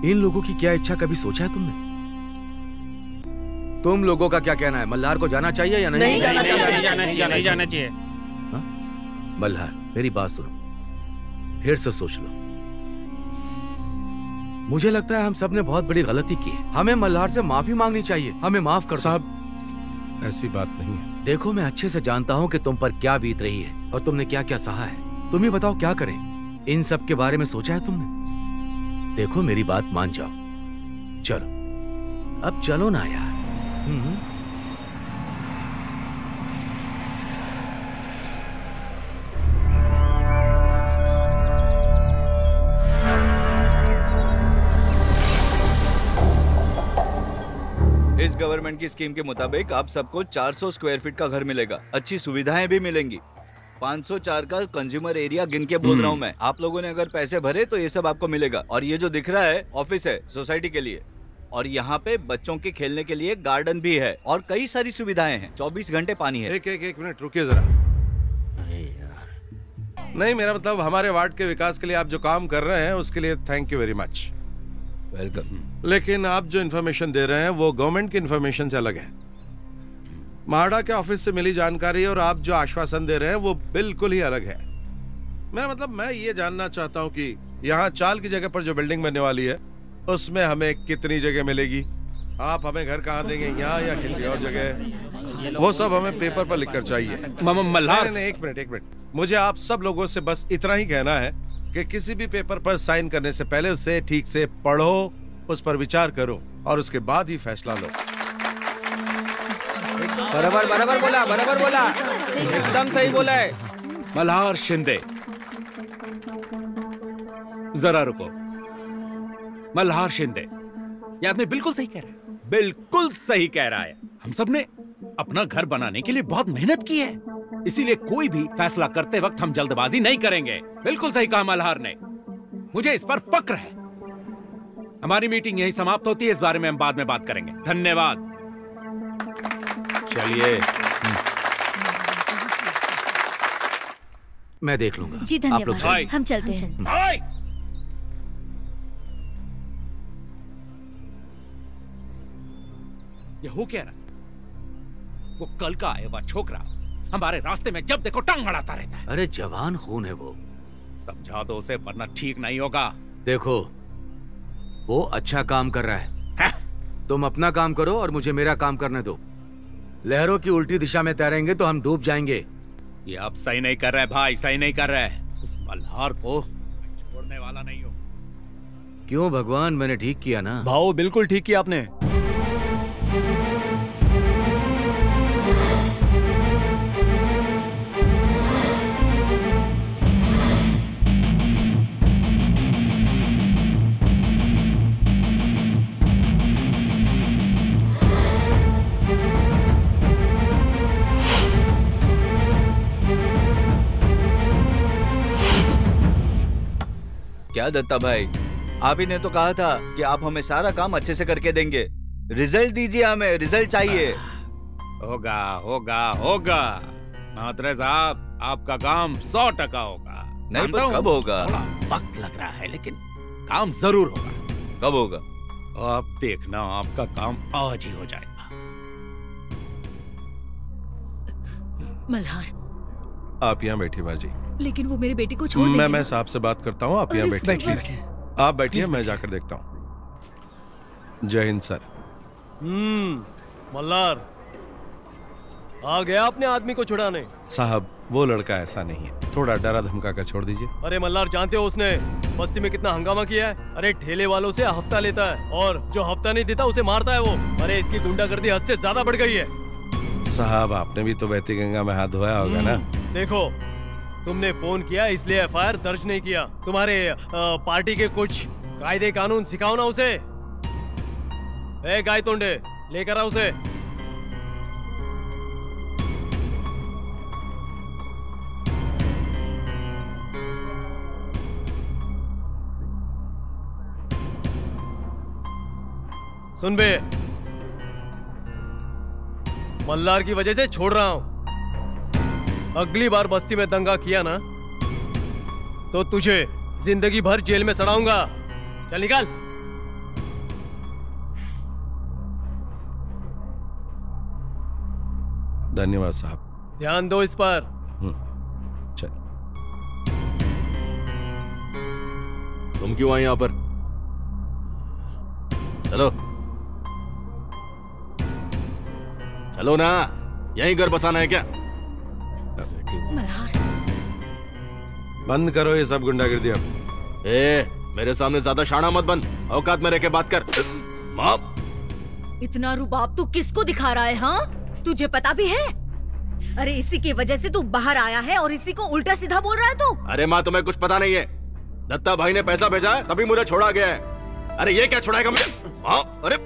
इन लोगों की क्या इच्छा कभी सोचा है तुमने? तुम लोगों का क्या कहना है? मल्हार को जाना चाहिए या नहीं? नहीं जाना चाहिए। मल्हार, मेरी बात सुनो, फिर से सोच लो। मुझे लगता है हम सब ने बहुत बड़ी गलती की है। हमें मल्हार से माफी मांगनी चाहिए। हमें माफ कर साहब, ऐसी बात नहीं है। देखो, मैं अच्छे से जानता हूँ कि तुम पर क्या बीत रही है और तुमने क्या क्या सहा है। तुम ही बताओ क्या करें? इन सब के बारे में सोचा है तुमने? देखो, मेरी बात मान जाओ। चलो, अब चलो ना यार। इस गवर्नमेंट की स्कीम के मुताबिक आप सबको 400 स्क्वायर फीट का घर मिलेगा। अच्छी सुविधाएं भी मिलेंगी। 504 का कंज्यूमर एरिया गिन के बोल रहा हूँ मैं। आप लोगों ने अगर पैसे भरे तो ये सब आपको मिलेगा। और ये जो दिख रहा है ऑफिस है सोसाइटी के लिए, और यहाँ पे बच्चों के खेलने के लिए गार्डन भी है और कई सारी सुविधाएं हैं। 24 घंटे पानी है। एक मिनट रुकिए जरा। अरे यार, नहीं, मेरा मतलब हमारे वार्ड के विकास के लिए आप जो काम कर रहे हैं उसके लिए thank you very much. Welcome. लेकिन आप जो इन्फॉर्मेशन दे रहे हैं वो गवर्नमेंट की इन्फॉर्मेशन से अलग है। माड़ा के ऑफिस से मिली जानकारी और आप जो आश्वासन दे रहे हैं वो बिल्कुल ही अलग है। मेरा मतलब, मैं ये जानना चाहता हूँ कि यहाँ चाल की जगह पर जो बिल्डिंग बनने वाली है उसमें हमें कितनी जगह मिलेगी? आप हमें घर कहाँ देंगे, यहाँ या किसी और जगह? वो सब हमें पेपर पर लिखकर चाहिए। मल्हार, नहीं, एक मिनट। मुझे आप सब लोगों से बस इतना ही कहना है कि किसी भी पेपर पर साइन करने से पहले उसे ठीक से पढ़ो, उस पर विचार करो और उसके बाद ही फैसला लो। बराबर बोला, एकदम सही बोला है। मल्हार शिंदे, जरा रुको। मल्हार शिंदे, ये आदमी बिल्कुल सही कह रहा है। बिल्कुल सही कह रहा है। हम सब ने अपना घर बनाने के लिए बहुत मेहनत की है, इसीलिए कोई भी फैसला करते वक्त हम जल्दबाजी नहीं करेंगे। बिल्कुल सही कहा मल्हार ने, मुझे इस पर फक्र है। हमारी मीटिंग यहीं समाप्त होती है, इस बारे में हम बाद में बात करेंगे। धन्यवाद। चलिए, मैं देख लूंगा। जी धन्यवाद, हम चलते हैं। ये हो क्या रहा? वो कल का आया हुआ छोकरा हमारे रास्ते में जब देखो टांग अड़ाता रहता है। अरे जवान खून है वो, समझा दो उसे वरना ठीक नहीं होगा। देखो, वो अच्छा काम कर रहा है। तुम अपना काम करो और मुझे मेरा काम करने दो। लहरों की उल्टी दिशा में तैरेंगे तो हम डूब जाएंगे। ये आप सही नहीं कर रहे भाई, सही नहीं कर रहे। उस मल्हार को छोड़ने वाला नहीं हो। क्यों भगवान, मैंने ठीक किया ना? भाव बिल्कुल ठीक किया आपने। क्या दत्ता भाई, आप ही ने तो कहा था कि आप हमें सारा काम अच्छे से करके देंगे। रिजल्ट दीजिए, हमें रिजल्ट चाहिए। होगा होगा होगा महात्रे साहब, आपका काम 100% होगा। नहीं, पर कब होगा? थोड़ा वक्त लग रहा है, लेकिन काम जरूर होगा। कब होगा? आप देखना, आपका काम आज ही हो जाएगा। मल्हार, आप यहाँ बैठिए माँ जी। लेकिन वो मेरे बेटे को छोड़ देंगे। मैं साहब से बात करता हूँ, आप यहाँ बैठिए। आप बैठिए, मैं जाकर देखता हूँ। जय हिंद सर। मल्हार, आ गया अपने आदमी को छुड़ाने। साहब, वो लड़का ऐसा नहीं है, थोड़ा डरा धमका कर छोड़ दीजिए। अरे मल्हार, जानते हो उसने बस्ती में कितना हंगामा किया है? अरे ठेले वालों से हफ्ता लेता है और जो हफ्ता नहीं देता उसे मारता है वो। अरे इसकी गुंडागर्दी हद से ज्यादा बढ़ गई है। साहब, आपने भी तो बहती गंगा में हाथ धोया होगा ना? देखो, तुमने फोन किया इसलिए एफआईआर दर्ज नहीं किया। तुम्हारे पार्टी के कुछ कायदे कानून सिखाओ ना उसे। ए गाय तोंडे, लेकर आ उसे। सुन बे, मल्हार की वजह से छोड़ रहा हूं। अगली बार बस्ती में दंगा किया ना तो तुझे जिंदगी भर जेल में सड़ाऊंगा। चल निकाल। धन्यवाद साहब। ध्यान दो इस पर। चल। तुम क्यों आए यहां पर? चलो चलो ना, यहीं घर बसाना है क्या? बंद करो ये सब गुंडागिर्दी अब। मेरे सामने ज्यादा शाना मत बन, औकात में रह के बात कर। माँ, इतना रुबाब तू किसको दिखा रहा है? हाँ, तुझे पता भी है? अरे इसी की वजह से तू बाहर आया है और इसी को उल्टा सीधा बोल रहा है तू। अरे माँ, तुम्हें कुछ पता नहीं है। दत्ता भाई ने पैसा भेजा है तभी मुझे छोड़ा गया है। अरे ये क्या छोड़ाएगा मुझे? हाँ, अरे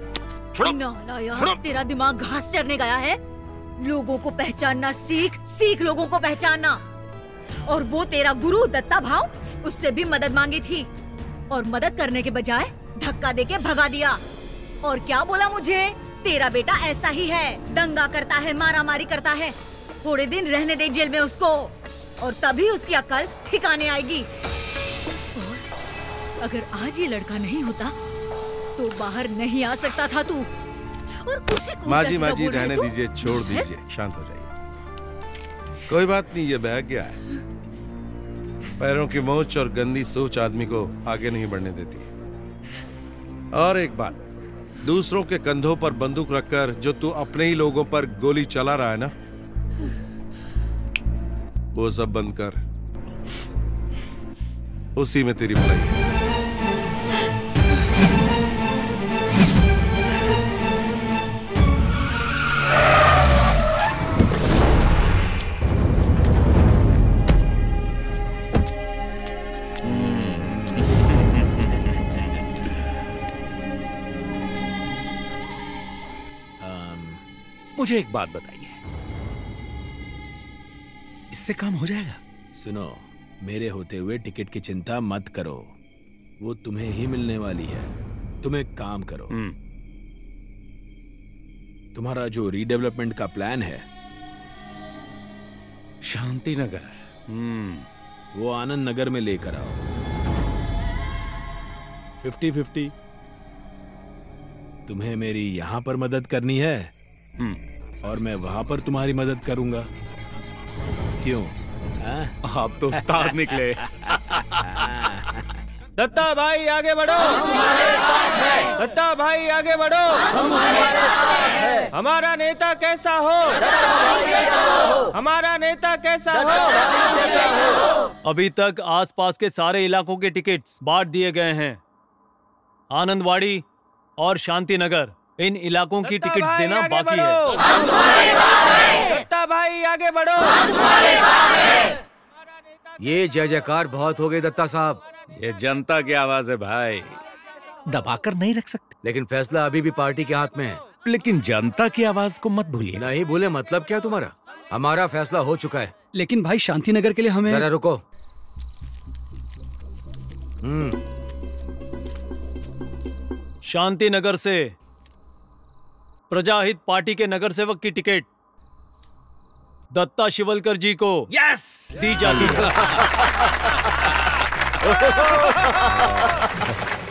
छोड़ो। नालायक, तेरा दिमाग घास चरने गया है। लोगों को पहचानना सीख, सीख लोगों को पहचानना। और वो तेरा गुरु दत्ता भाव, उससे भी मदद मांगी थी और मदद करने के बजाय धक्का देके भगा दिया। और क्या बोला मुझे? तेरा बेटा ऐसा ही है, दंगा करता है, मारामारी करता है। थोड़े दिन रहने दे जेल में उसको, और तभी उसकी अक्ल ठिकाने आएगी। और अगर आज ये लड़का नहीं होता तो बाहर नहीं आ सकता था तू। और उसी को माजी रहने दीजिए, छोड़ दीजिए, शांत हो जाइए। कोई बात नहीं, ये बह गया है। पैरों की मोच और गंदी सोच आदमी को आगे नहीं बढ़ने देती। और एक बात, दूसरों के कंधों पर बंदूक रखकर जो तू अपने ही लोगों पर गोली चला रहा है ना, वो सब बंद कर। उसी में तेरी भलाई है। मुझे एक बात बताइए, इससे काम हो जाएगा? सुनो, मेरे होते हुए टिकट की चिंता मत करो, वो तुम्हें ही मिलने वाली है। तुम एक काम करो, तुम्हारा जो रीडेवलपमेंट का प्लान है शांति नगर, वो आनंद नगर में लेकर आओ। 50-50। तुम्हें मेरी यहां पर मदद करनी है और मैं वहां पर तुम्हारी मदद करूंगा। क्यों? आप तो उस्ताद निकले। दत्ता भाई आगे बढ़ो, दत्ता भाई आगे बढ़ो। हमारा नेता कैसा हो, हमारा नेता कैसा हो। अभी तक आसपास के सारे इलाकों के टिकट्स बांट दिए गए हैं। आनंदवाड़ी और शांति नगर, इन इलाकों की टिकट्स देना बाकी है। दत्ता भाई आगे बढ़ो। ये जय जयकार बहुत हो गई दत्ता साहब। ये जनता की आवाज है भाई, दबाकर नहीं रख सकते। लेकिन फैसला अभी भी पार्टी के हाथ में है। लेकिन जनता की आवाज को मत भूलिए। नहीं भूले मतलब क्या तुम्हारा? हमारा फैसला हो चुका है। लेकिन भाई शांति नगर के लिए हमें जरा रुको। शांति नगर से प्रजाहित पार्टी के नगर सेवक की टिकट दत्ता शिवलकर जी को दी जाती है।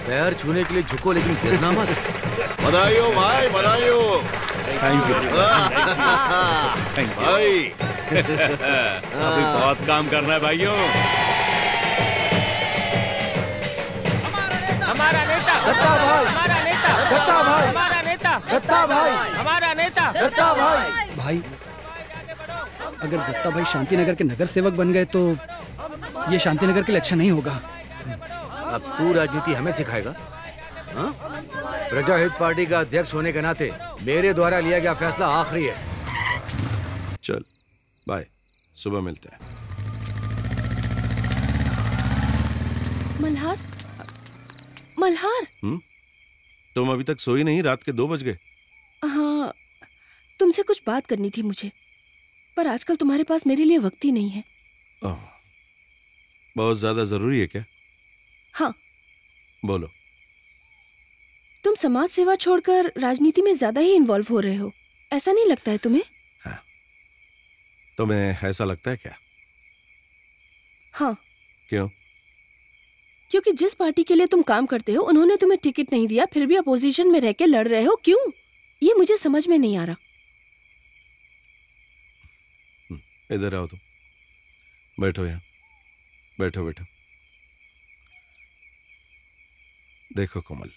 पैर छूने के लिए झुको, लेकिन गिरना मत। बधाई हो भाई, बधाई हो। थैंक यू भाई। अभी बहुत काम करना है भाइयों। हमारा नेता दत्ता भाई, हमारा नेता दत्ता भाई, हमारा नेता दत्ता भाई, हमारा नेता दत्ता भाई। भाई, अगर दत्ता भाई शांति नगर के नगर सेवक बन गए तो ये शांति नगर के लिए अच्छा नहीं होगा। अब तू राजनीति हमें सिखाएगा? हाँ? प्रजाहित पार्टी का अध्यक्ष होने के नाते मेरे द्वारा लिया गया फैसला आखिरी है। चल बाय, सुबह मिलते हैं। मल्हार, मल्हार। तुम अभी तक सोई नहीं? रात के 2 बज गए। हाँ, तुमसे कुछ बात करनी थी मुझे, पर आजकल तुम्हारे पास मेरे लिए वक्त ही नहीं है। बहुत ज्यादा जरूरी है क्या? हाँ। बोलो। तुम समाज सेवा छोड़कर राजनीति में ज्यादा ही इन्वॉल्व हो रहे हो, ऐसा नहीं लगता है तुम्हें? हाँ। तुम्हें ऐसा लगता है क्या? हाँ। क्यों? क्योंकि जिस पार्टी के लिए तुम काम करते हो उन्होंने तुम्हें टिकट नहीं दिया, फिर भी अपोजिशन में रह के लड़ रहे हो, क्यों? ये मुझे समझ में नहीं आ रहा। इधर आओ तुम, बैठो यहाँ, बैठो बैठो। देखो कोमल,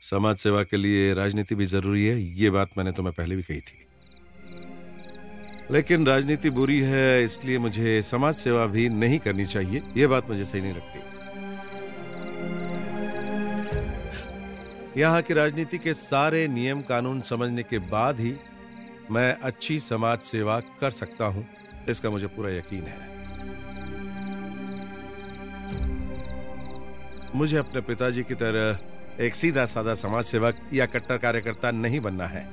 समाज सेवा के लिए राजनीति भी जरूरी है, ये बात मैंने तुम्हें पहले भी कही थी। लेकिन राजनीति बुरी है, इसलिए मुझे समाज सेवा भी नहीं करनी चाहिए, ये बात मुझे सही नहीं लगती। यहाँ की राजनीति के सारे नियम कानून समझने के बाद ही मैं अच्छी समाज सेवा कर सकता हूं, इसका मुझे पूरा यकीन है। मुझे अपने पिताजी की तरह एक सीधा साधा समाज सेवक या कट्टर कार्यकर्ता नहीं बनना है।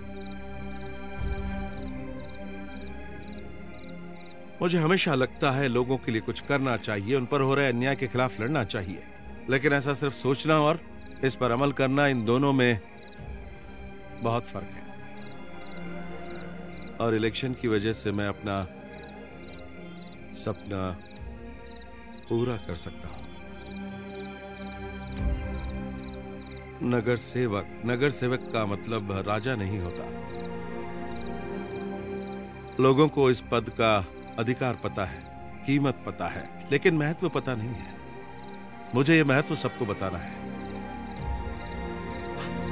मुझे हमेशा लगता है लोगों के लिए कुछ करना चाहिए, उन पर हो रहे अन्याय के खिलाफ लड़ना चाहिए, लेकिन ऐसा सिर्फ सोचना और इस पर अमल करना, इन दोनों में बहुत फर्क है। और इलेक्शन की वजह से मैं अपना सपना पूरा कर सकता हूं। नगर सेवक का मतलब राजा नहीं होता। लोगों को इस पद का अधिकार पता है, कीमत पता है, लेकिन महत्व पता नहीं है। मुझे यह महत्व सबको बताना है।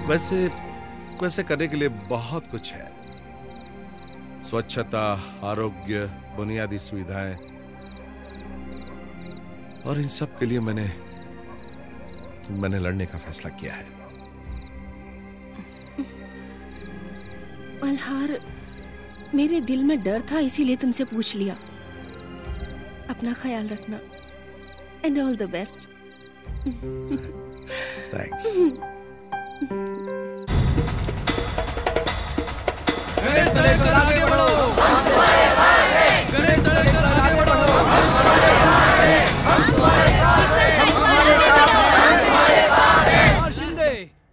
वैसे करने के लिए बहुत कुछ है, स्वच्छता, आरोग्य, बुनियादी सुविधाएं, और इन सब के लिए मैंने लड़ने का फैसला किया है। मल्हार, मेरे दिल में डर था, इसीलिए तुमसे पूछ लिया। अपना ख्याल रखना, and all the best. Thanks. Ganesh Talekar आगे बढ़ो, गणेश तलेकर आगे बढ़ो,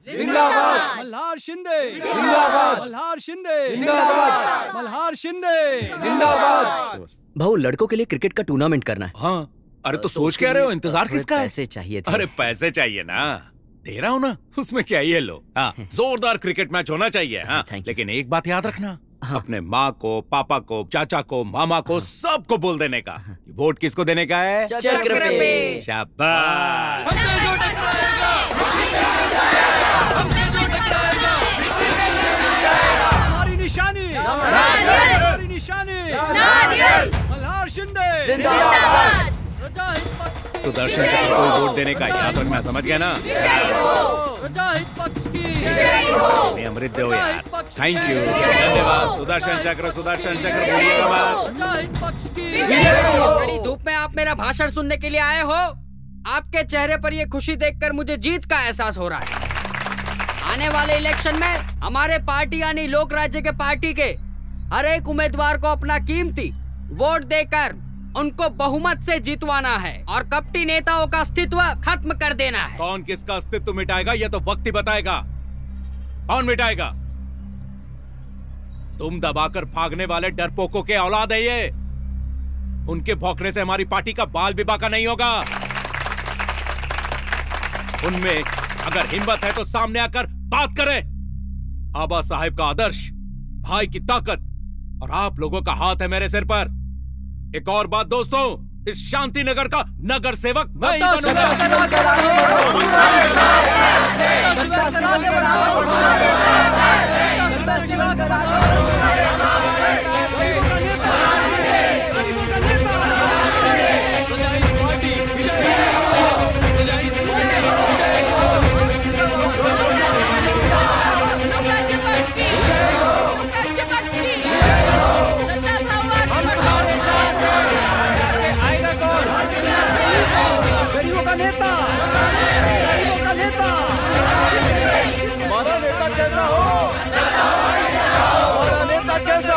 जिंदाबाद, मल्हार शिंदे जिंदाबाद, मल्हार शिंदे जिंदाबाद, मल्हार शिंदे जिंदाबाद। भाऊ, लड़कों के लिए क्रिकेट का टूर्नामेंट करना है। हाँ, अरे तो सोच क्या रहे हो, इंतजार किसका है? पैसे चाहिए थे। अरे पैसे चाहिए ना, दे रहा हूँ ना, उसमें क्या ये लो। हाँ, जोरदार क्रिकेट मैच होना चाहिए। हाँ, लेकिन एक बात याद रखना, अपने माँ को, पापा को, चाचा को, मामा को, सबको बोल देने का वोट किसको देने का है? चक्र पे। शाबाश। हमसे जो टकराएगा, हमसे जो टकराएगा, हमारी निशानी, हमारी निशानी, मल्हार शिंदे जिंदाबाद। सुदर्शन चक्र को वोट देने का याद रखना, समझ गया ना? अमृत दो यार। थैंक यू, धन्यवाद। सुदर्शन चक्र बोलिएगा मत। बड़ी धूप में आप मेरा भाषण सुनने के लिए आए हो? आपके चेहरे पर ये खुशी देखकर मुझे जीत का एहसास हो रहा है। आने वाले इलेक्शन में हमारे पार्टी यानी लोक राज्य के पार्टी के हर एक उम्मीदवार को अपना कीमती वोट देकर उनको बहुमत से जितवाना है और कपटी नेताओं का अस्तित्व खत्म कर देना है। कौन किसका अस्तित्व मिटाएगा ये तो वक्त ही बताएगा। कौन मिटाएगा? तुम दबाकर भागने वाले डरपोकों के औलाद है ये। उनके भौंकने से हमारी पार्टी का बाल भी बाका नहीं होगा। उनमें अगर हिम्मत है तो सामने आकर बात करें। आबा साहिब का आदर्श, भाई की ताकत और आप लोगों का हाथ है मेरे सिर पर। एक और बात दोस्तों, इस शांति नगर का नगर सेवक मैं ही बनूंगा। हमारा नेता कैसा हो? हमारा नेता कैसा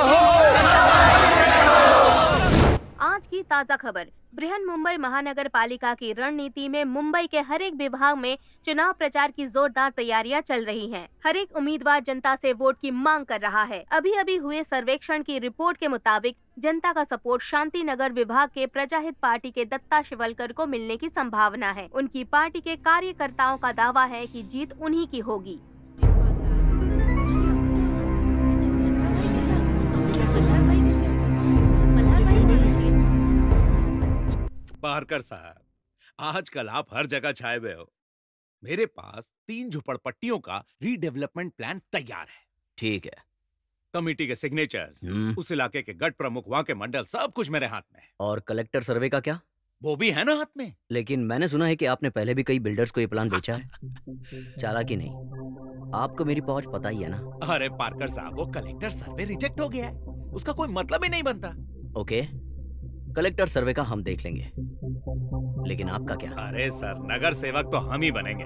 ताज़ा खबर। बृहन मुंबई महानगर पालिका की रणनीति में मुंबई के हर एक विभाग में चुनाव प्रचार की जोरदार तैयारियां चल रही हैं। हर एक उम्मीदवार जनता से वोट की मांग कर रहा है। अभी अभी हुए सर्वेक्षण की रिपोर्ट के मुताबिक जनता का सपोर्ट शांति नगर विभाग के प्रजाहित पार्टी के दत्ता शिवलकर को मिलने की संभावना है। उनकी पार्टी के कार्यकर्ताओं का दावा है कि जीत उन्हीं की होगी। पारकर साहब, आजकल आप हर जगह छाए हुए हो। मेरे पास 3 झुपड़पट्टियों का रीडेवलपमेंट प्लान तैयार है। ठीक है। कमेटी के सिग्नेचर्स, उस इलाके के गढ़ प्रमुख, वहां के मंडल, सब कुछ मेरे हाथ में है। और कलेक्टर सर्वे का क्या? वो भी है ना हाथ में। लेकिन मैंने सुना है कि आपने पहले भी कई बिल्डर्स को ये प्लान बेचा है। चालाकी नहीं, आपको मेरी पहुंच पता ही है ना। अरे पारकर साहब, वो कलेक्टर सर्वे रिजेक्ट हो गया है, उसका कोई मतलब ही नहीं बनता। ओके, कलेक्टर सर्वे का हम देख लेंगे, लेकिन आपका क्या? अरे सर, नगर सेवक तो हम ही बनेंगे,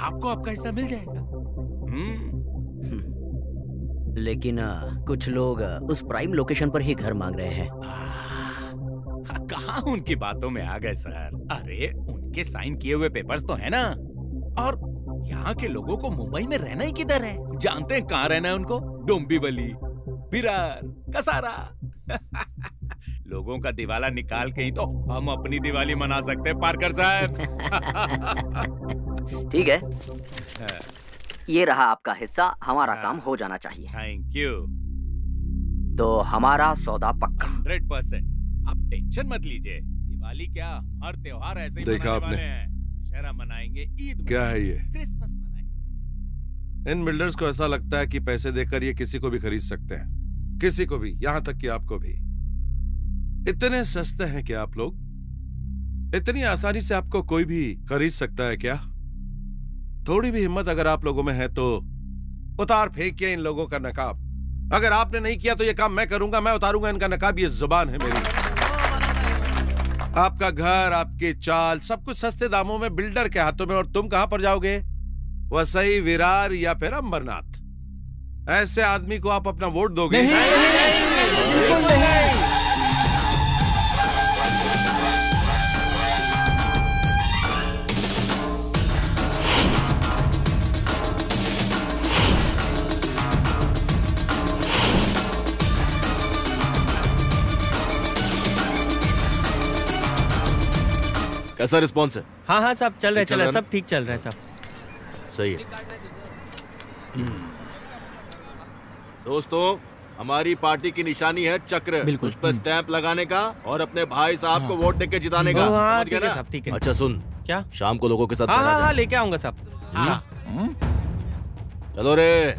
आपको आपका हिस्सा मिल जाएगा। लेकिन कुछ लोग उस प्राइम लोकेशन पर ही घर मांग रहे हैं। कहाँ उनकी बातों में आ गए सर। अरे उनके साइन किए हुए पेपर्स तो है ना। और यहाँ के लोगों को मुंबई में रहना ही किधर है? जानते हैं कहाँ रहना है उनको? डोंबिवली, विरार, कसारा। लोगों का दिवाला निकाल के ही तो हम अपनी दिवाली मना सकते हैं पारकर साहब। ठीक है, ये रहा आपका हिस्सा। हमारा काम हो जाना चाहिए। Thank you. तो हमारा सौदा पक्का। 100%। आप टेंशन मत लीजिए। दिवाली क्या, हर त्योहार ऐसे ही देखा मनाने आपने? वाले हैं। दशहरा मनाएंगे, ईद क्या है ये? क्रिसमस मनाएंगे। इन बिल्डर्स को ऐसा लगता है कि पैसे देकर ये किसी को भी खरीद सकते हैं, किसी को भी, यहां तक कि आपको भी। इतने सस्ते हैं कि आप लोग, इतनी आसानी से आपको कोई भी खरीद सकता है क्या? थोड़ी भी हिम्मत अगर आप लोगों में है तो उतार फेंकिए इन लोगों का नकाब। अगर आपने नहीं किया तो ये काम मैं करूंगा, मैं उतारूंगा इनका नकाब। ये जुबान है मेरी। आपका घर, आपकी चाल, सब कुछ सस्ते दामों में बिल्डर के हाथों में, और तुम कहां पर जाओगे? वसई, विरार या फिर अंबरनाथ। ऐसे आदमी को आप अपना वोट दोगे? कैसा रिस्पॉन्स है? हाँ हाँ सब चल रहा है, सब ठीक चल रहा है सब। सही है। दोस्तों, हमारी पार्टी की निशानी है चक्र। उस पर स्टैंप लगाने का और अपने भाई साहब को वोट देके जिताने का। हाँ, समझ गए ना? ठीक है। अच्छा सुन, क्या? शाम को लोगों के साथ हाँ लेके आऊंगा सब। चलो रे।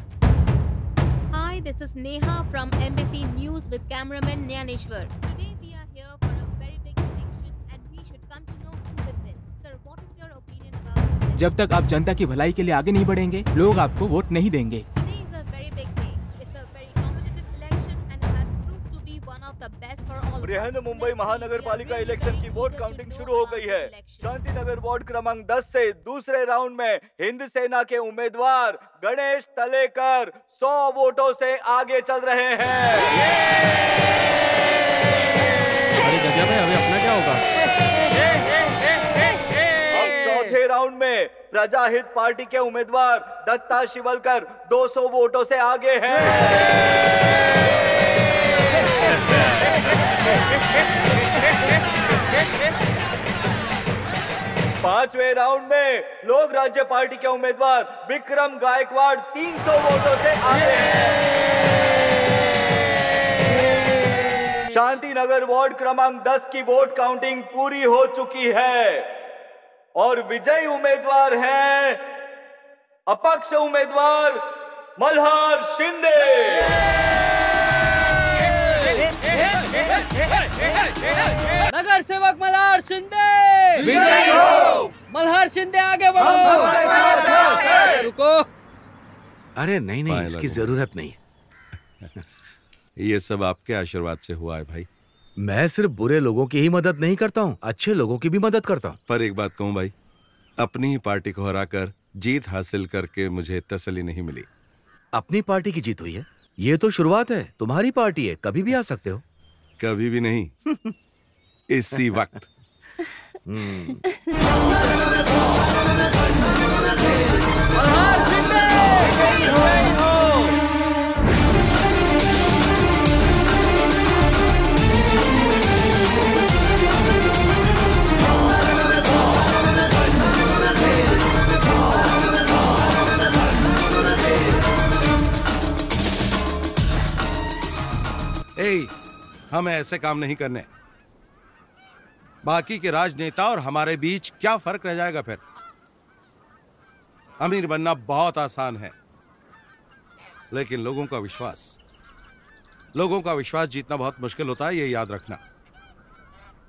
Hi, this is Neha from Embassy News with cameraman Nyaneshwar. Today we are here for a very big election and we should come to know who will win. Sir, what is your opinion about this election? जब तक आप जनता की भलाई के लिए आगे नहीं बढ़ेंगे, लोग आपको वोट नहीं देंगे। Today is a very big day. It's a very competitive election and it has proved to be one of the best for all of us. Brihan Mumbai महानगर पालिका इलेक्शन की वोट काउंटिंग शुरू हो गई है। शांति नगर वार्ड क्रमांक 10 से दूसरे राउंड में हिंद सेना के उम्मीदवार गणेश तलेकर 100 वोटों से आगे चल रहे हैं। अरे गजब है, अभी अपना क्या होगा? अब चौथे राउंड में प्रजाहित पार्टी के उम्मीदवार दत्ता शिवलकर 200 वोटों से आगे हैं। पांचवें राउंड में लोक राज्य पार्टी के उम्मीदवार विक्रम गायकवाड़ 300 वोटों से आगे हैं। शांति नगर वार्ड क्रमांक 10 की वोट काउंटिंग पूरी हो चुकी है और विजयी उम्मीदवार हैं अपक्ष उम्मीदवार मल्हार शिंदे। नगर सेवक मल्हार शिंदे विजयी हो। मल्हार शिंदे आगे बढ़ो। रुको। अरे नहीं, इसकी जरूरत नहीं। ये सब आपके आशीर्वाद से हुआ है भाई। मैं सिर्फ बुरे लोगों की ही मदद नहीं करता हूँ, अच्छे लोगों की भी मदद करता हूँ। पर एक बात कहूँ भाई, अपनी पार्टी को हराकर जीत हासिल करके मुझे तसल्ली नहीं मिली। अपनी पार्टी की जीत हुई है, ये तो शुरुआत है। तुम्हारी पार्टी है, कभी भी आ सकते हो। कभी भी नहीं। इसी वक्त। हमें ऐसे काम नहीं करने। बाकी के राजनेता और हमारे बीच क्या फर्क रह जाएगा फिर? अमीर बनना बहुत आसान है, लेकिन लोगों का विश्वास जीतना बहुत मुश्किल होता है, ये याद रखना।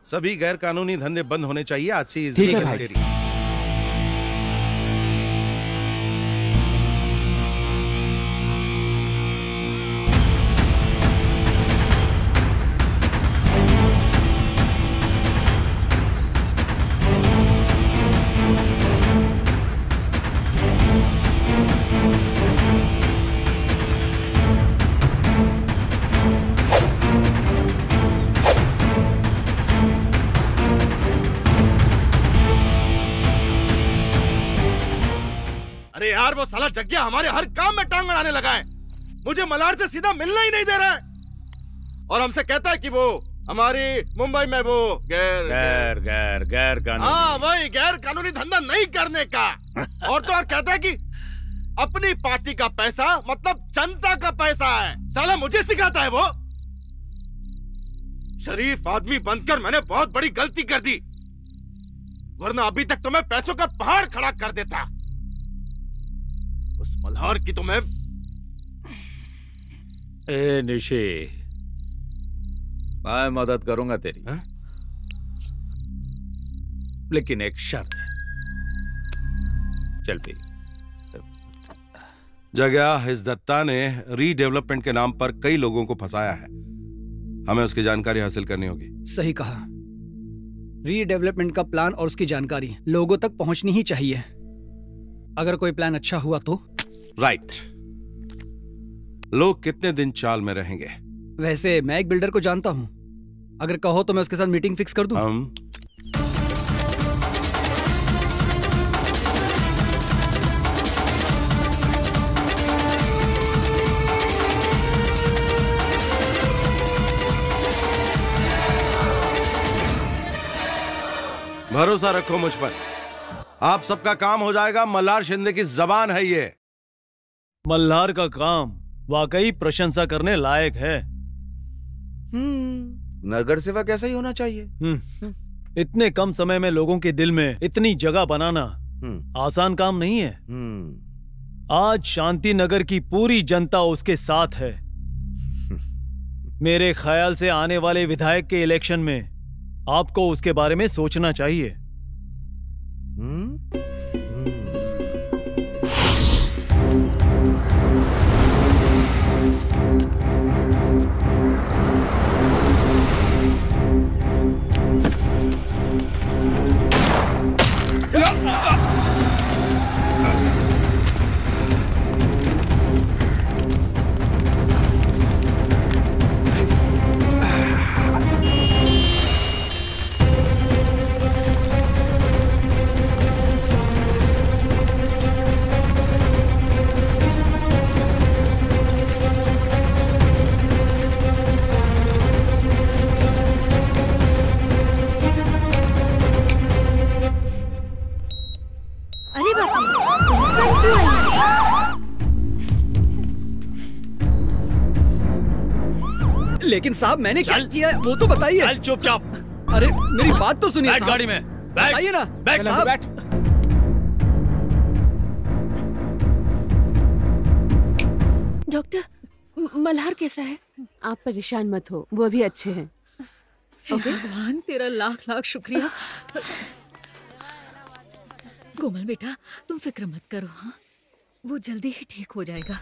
सभी गैर कानूनी धंधे बंद होने चाहिए आज से। ठीक है भाई। यार वो साला जग्गिया हमारे हर काम में टांग अड़ाने लगा है। मुझे मल्हार से सीधा मिलना ही नहीं दे रहा है और हमसे कहता है कि वो हमारी मुंबई में वो गैर कानूनी, हाँ वही गैर कानूनी धंधा नहीं करने का। और तो और कहता है कि अपनी पार्टी का पैसा मतलब जनता का पैसा है। साला मुझे सिखाता है वो। शरीफ आदमी बनकर मैंने बहुत बड़ी गलती कर दी, वरना अभी तक तो मैं पैसों का पहाड़ खड़ा कर देता। उस मल्हार की तो मैं। ए निशी, मैं मदद करूंगा तेरी, लेकिन एक शर्त है। चल भी। जगह इस दत्ता ने रीडेवलपमेंट के नाम पर कई लोगों को फंसाया है, हमें उसकी जानकारी हासिल करनी होगी। सही कहा। रीडेवलपमेंट का प्लान और उसकी जानकारी लोगों तक पहुंचनी ही चाहिए। अगर कोई प्लान अच्छा हुआ तो। राइट। लोग कितने दिन चाल में रहेंगे? वैसे मैं एक बिल्डर को जानता हूं, अगर कहो तो मैं उसके साथ मीटिंग फिक्स कर दूं। भरोसा रखो मुझ पर, आप सबका काम हो जाएगा। मल्हार शिंदे की जबान है ये। मल्हार का काम वाकई प्रशंसा करने लायक है। नगर सेवा कैसा ही होना चाहिए। इतने कम समय में लोगों के दिल में इतनी जगह बनाना आसान काम नहीं है। आज शांति नगर की पूरी जनता उसके साथ है। मेरे ख्याल से आने वाले विधायक के इलेक्शन में आपको उसके बारे में सोचना चाहिए। लेकिन साहब मैंने क्या किया वो तो बताइए। चल चुपचाप। अरे मेरी बात तो सुनिए। बैठ गाड़ी में, बताइए ना। बैठ साहब, बैठ। डॉक्टर, मल्हार कैसा है? आप परेशान मत हो, वो अभी अच्छे हैं। ओके भगवान, तेरा लाख लाख शुक्रिया। कोमल बेटा, तुम फिक्र मत करो। हाँ, वो जल्दी ही ठीक हो जाएगा।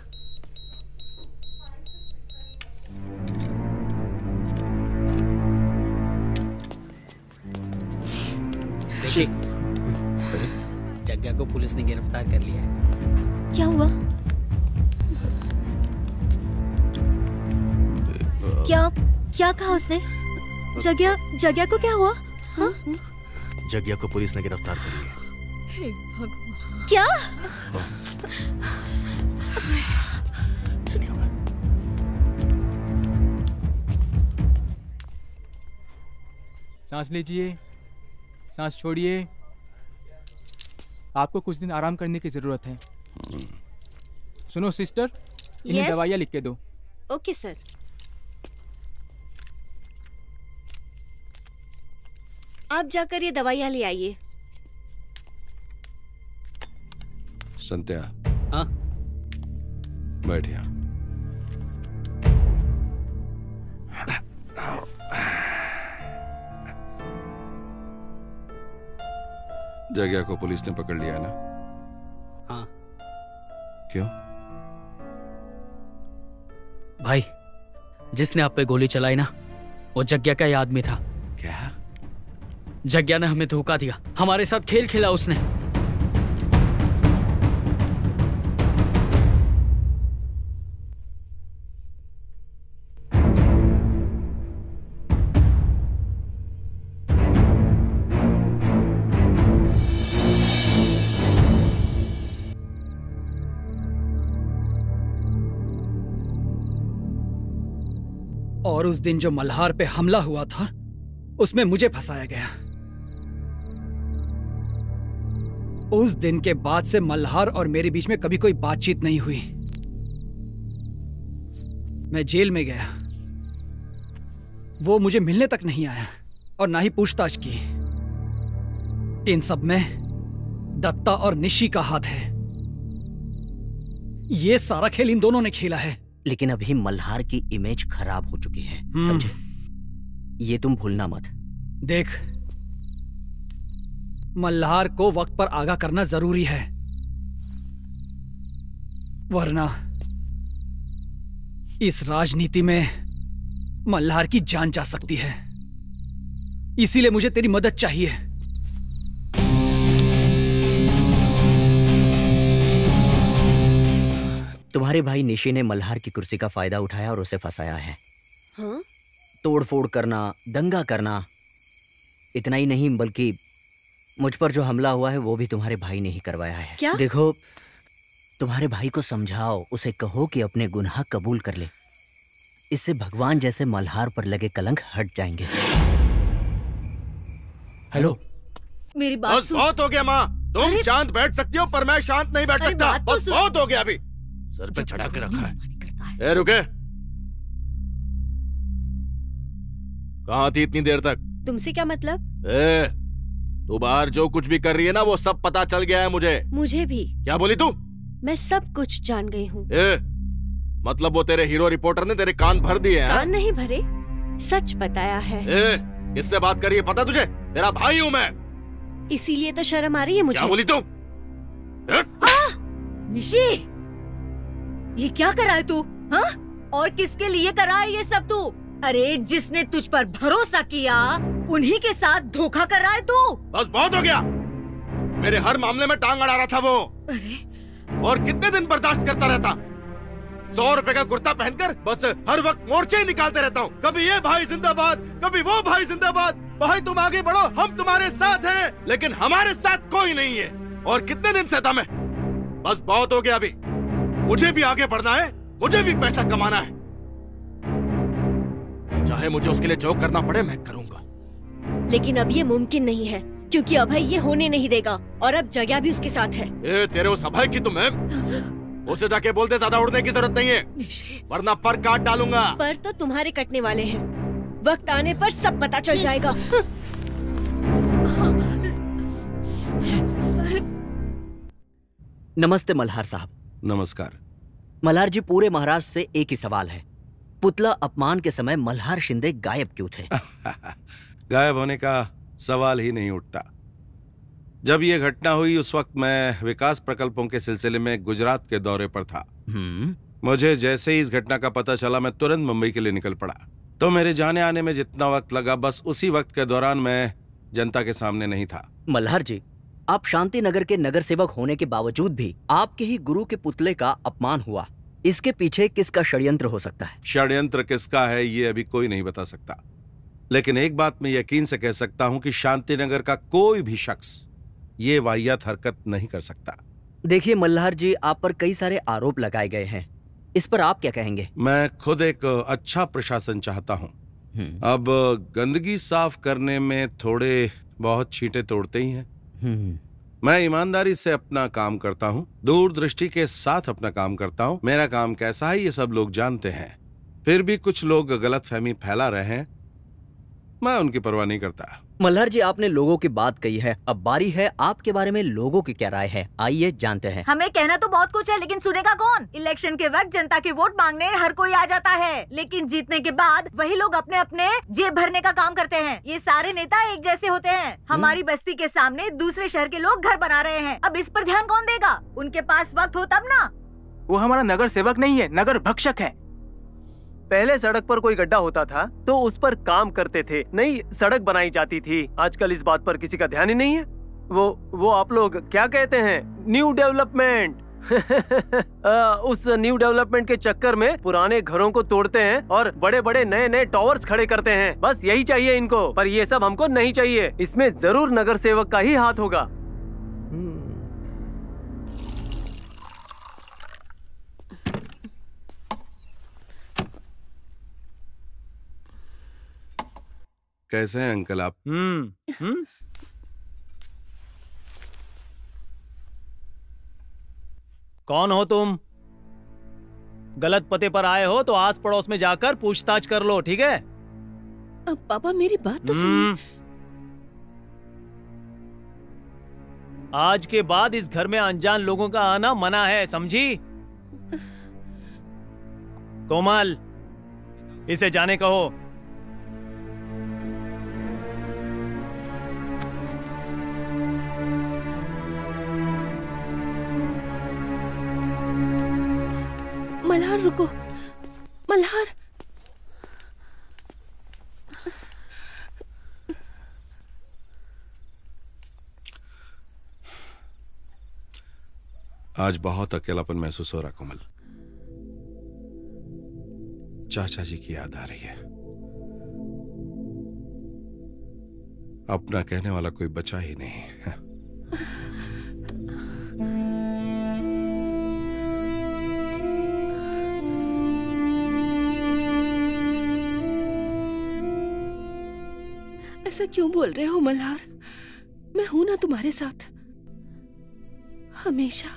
जग्गा को पुलिस ने गिरफ्तार कर लिया है। क्या हुआ? क्या क्या कहा उसने? जग्या को क्या हुआ? हाँ? जग्या को पुलिस ने गिरफ्तार कर लिया। हे भगवान। क्या? सांस लीजिए, सांस छोड़िए। आपको कुछ दिन आराम करने की जरूरत है। सुनो सिस्टर, इन्हें Yes? दवाइयाँ लिख के दो। Okay sir. आप जाकर ये दवाइयाँ ले आइए। संत्या। हाँ? बैठ यहाँ। जग्या को पुलिस ने पकड़ लिया ना? हाँ। क्यों? भाई, जिसने आप पे गोली चलाई ना, वो जग्या का ही आदमी था। क्या? जग्या ने हमें धोखा दिया, हमारे साथ खेल खेला उसने। और उस दिन जो मल्हार पे हमला हुआ था, उसमें मुझे फंसाया गया। उस दिन के बाद से मल्हार और मेरे बीच में कभी कोई बातचीत नहीं हुई। मैं जेल में गया, वो मुझे मिलने तक नहीं आया और ना ही पूछताछ की। इन सब में दत्ता और निशी का हाथ है। ये सारा खेल इन दोनों ने खेला है। लेकिन अभी मल्हार की इमेज खराब हो चुकी है, समझे? ये तुम भूलना मत। देख, मल्हार को वक्त पर आगाह करना जरूरी है, वरना इस राजनीति में मल्हार की जान जा सकती है। इसीलिए मुझे तेरी मदद चाहिए। तुम्हारे भाई निशी ने मल्हार की कुर्सी का फायदा उठाया और उसे फंसाया है। हाँ? तोड़फोड़ करना, दंगा करना, इतना ही नहीं बल्कि मुझ पर जो हमला हुआ है वो भी तुम्हारे भाई ने ही करवाया है। क्या? देखो, तुम्हारे भाई को समझाओ, उसे कहो कि अपने गुनाह कबूल कर ले। इससे भगवान जैसे मल्हार पर लगे कलंक हट जाएंगे। हेलो, मेरी बात बस बहुत हो गया माँ। तुम शांत बैठ सकती हो पर मैं शांत नहीं बैठ सकता। बस बहुत हो गया। अभी सर पे चढ़ा के रखा है। ए रुके, कहाँ थी इतनी देर तक? तुमसे क्या मतलब? ए, तू बाहर जो कुछ भी कर रही है ना, वो सब पता चल गया है मुझे। मुझे भी। क्या बोली तू? मैं सब कुछ जान गई हूँ। मतलब वो तेरे हीरो रिपोर्टर ने तेरे कान भर दिए हैं? कान नहीं भरे, सच बताया है। किससे बात कर रही है पता तुझे? तेरा भाई हूँ मैं। इसीलिए तो शर्म आ रही है मुझे। क्या बोली तू? निशी, ये क्या करा है तू? हाँ? और किसके लिए करा है ये सब तू? अरे जिसने तुझ पर भरोसा किया, उन्हीं के साथ धोखा कर रहा है तू। बस बहुत हो गया। मेरे हर मामले में टांग अड़ा रहा था वो। अरे और कितने दिन बर्दाश्त करता रहता? 100 रुपए का कुर्ता पहनकर बस हर वक्त मोर्चे ही निकालते रहता हूँ। कभी ये भाई जिंदाबाद, कभी वो भाई जिंदाबाद। भाई तुम आगे बढ़ो, हम तुम्हारे साथ हैं, लेकिन हमारे साथ कोई नहीं है। और कितने दिन सहता मैं? बस बहुत हो गया। अभी मुझे भी आगे बढ़ना है, मुझे भी पैसा कमाना है। चाहे मुझे उसके लिए जो करना पड़े मैं करूंगा। लेकिन अब ये मुमकिन नहीं है, क्योंकि अभय ये होने नहीं देगा और अब जग्या भी उसके साथ है। तेरे उस अभय की तुम्हें उसे जाके बोलते ज्यादा उड़ने की जरूरत नहीं है, वरना पर काट डालूंगा। पर तो तुम्हारे कटने वाले हैं, वक्त आने पर सब पता चल जाएगा। नमस्ते मल्हार साहब। नमस्कार। मल्हार जी, पूरे महाराष्ट्र से एक ही सवाल है। पुतला अपमान के समय मल्हार शिंदे गायब क्यों थे? गायब होने का सवाल ही नहीं उठता। जब यह घटना हुई उस वक्त मैं विकास प्रकल्पों के सिलसिले में गुजरात के दौरे पर था। मुझे जैसे ही इस घटना का पता चला मैं तुरंत मुंबई के लिए निकल पड़ा। तो मेरे जाने आने में जितना वक्त लगा, बस उसी वक्त के दौरान मैं जनता के सामने नहीं था। मल्हार जी, आप शांति नगर के नगर सेवक होने के बावजूद भी आपके ही गुरु के पुतले का अपमान हुआ। इसके पीछे किसका षड्यंत्र हो सकता है? षड्यंत्र किसका है ये अभी कोई नहीं बता सकता। लेकिन एक बात मैं यकीन से कह सकता हूं कि शांतिनगर का कोई भी शख्स ये वाहियात हरकत नहीं कर सकता। देखिए मल्हार जी, आप पर कई सारे आरोप लगाए गए हैं, इस पर आप क्या कहेंगे? मैं खुद एक अच्छा प्रशासन चाहता हूं। अब गंदगी साफ करने में थोड़े बहुत छींटे तोड़ते ही हैं। मैं ईमानदारी से अपना काम करता हूं, दूरदृष्टि के साथ अपना काम करता हूं। मेरा काम कैसा है ये सब लोग जानते हैं, फिर भी कुछ लोग गलतफहमी फैला रहे हैं, मैं उनकी परवाह नहीं करता। मल्हार जी, आपने लोगों की बात कही है, अब बारी है आपके बारे में लोगों की क्या राय है, आइए जानते हैं। हमें कहना तो बहुत कुछ है, लेकिन सुनेगा कौन? इलेक्शन के वक्त जनता के वोट मांगने हर कोई आ जाता है, लेकिन जीतने के बाद वही लोग अपने अपने जेब भरने का काम करते हैं। ये सारे नेता एक जैसे होते हैं। हमारी बस्ती के सामने दूसरे शहर के लोग घर बना रहे हैं, अब इस पर ध्यान कौन देगा? उनके पास वक्त हो तब ना। वो हमारा नगर सेवक नहीं है, नगर भक्षक है। पहले सड़क पर कोई गड्ढा होता था तो उस पर काम करते थे, नई सड़क बनाई जाती थी। आजकल इस बात पर किसी का ध्यान ही नहीं है। वो आप लोग क्या कहते हैं, न्यू डेवलपमेंट। उस न्यू डेवलपमेंट के चक्कर में पुराने घरों को तोड़ते हैं और बड़े बड़े नए नए टावर्स खड़े करते हैं। बस यही चाहिए इनको, पर ये सब हमको नहीं चाहिए। इसमें जरूर नगर सेवक का ही हाथ होगा। कैसे हैं अंकल आप? कौन हो तुम? गलत पते पर आए हो तो आस पड़ोस में जाकर पूछताछ कर लो, ठीक है? अब पापा मेरी बात तो सुनिए। आज के बाद इस घर में अनजान लोगों का आना मना है, समझी? कोमल, इसे जाने कहो। मल्हार रुको, मल्हार। आज बहुत अकेलापन महसूस हो रहा कोमल। चाचा जी की याद आ रही है। अपना कहने वाला कोई बचा ही नहीं है। ऐसा क्यों बोल रहे हो मल्हार? मैं हूं ना तुम्हारे साथ हमेशा।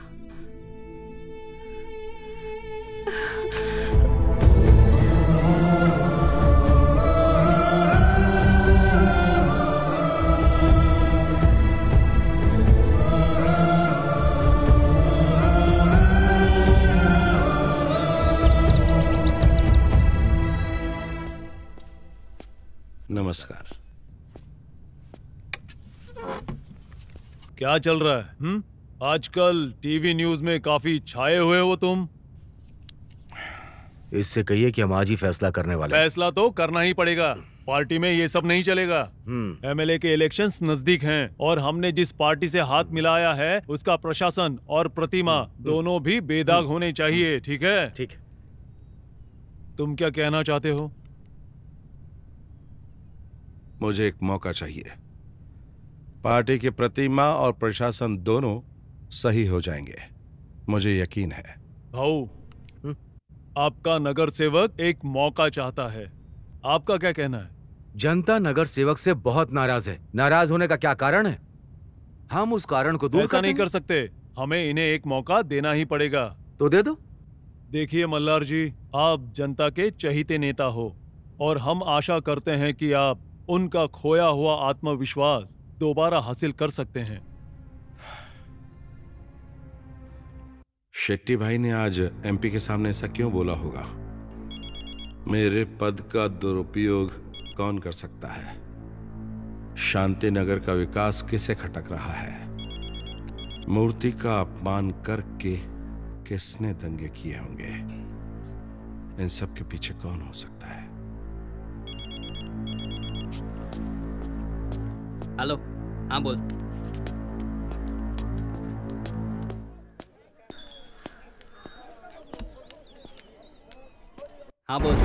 नमस्कार। क्या चल रहा है? आजकल टीवी न्यूज में काफी छाए हुए हो तुम। इससे कहिए कि हम आज ही फैसला करने वाले हैं। फैसला तो करना ही पड़ेगा, पार्टी में ये सब नहीं चलेगा। एमएलए के इलेक्शंस नजदीक हैं और हमने जिस पार्टी से हाथ मिलाया है उसका प्रशासन और प्रतिमा दोनों भी बेदाग होने चाहिए, ठीक है? ठीक। तुम क्या कहना चाहते हो? मुझे एक मौका चाहिए। पार्टी की प्रतिमा और प्रशासन दोनों सही हो जाएंगे, मुझे यकीन है। भाऊ, आपका नगर सेवक एक मौका चाहता है, आपका क्या कहना है? जनता नगर सेवक से बहुत नाराज है। नाराज होने का क्या कारण है? हम उस कारण को दूर ऐसा नहीं कर सकते, हमें इन्हें एक मौका देना ही पड़ेगा। तो दे दो। देखिए मल्हार जी, आप जनता के चहीते नेता हो और हम आशा करते हैं कि आप उनका खोया हुआ आत्मविश्वास दोबारा हासिल कर सकते हैं। शेट्टी भाई ने आज एमपी के सामने ऐसा क्यों बोला होगा? मेरे पद का दुरुपयोग कौन कर सकता है? शांतिनगर का विकास किसे खटक रहा है? मूर्ति का अपमान करके किसने दंगे किए होंगे? इन सब के पीछे कौन हो सकता है? हेलो, हाँ बोल। हाँ बोल।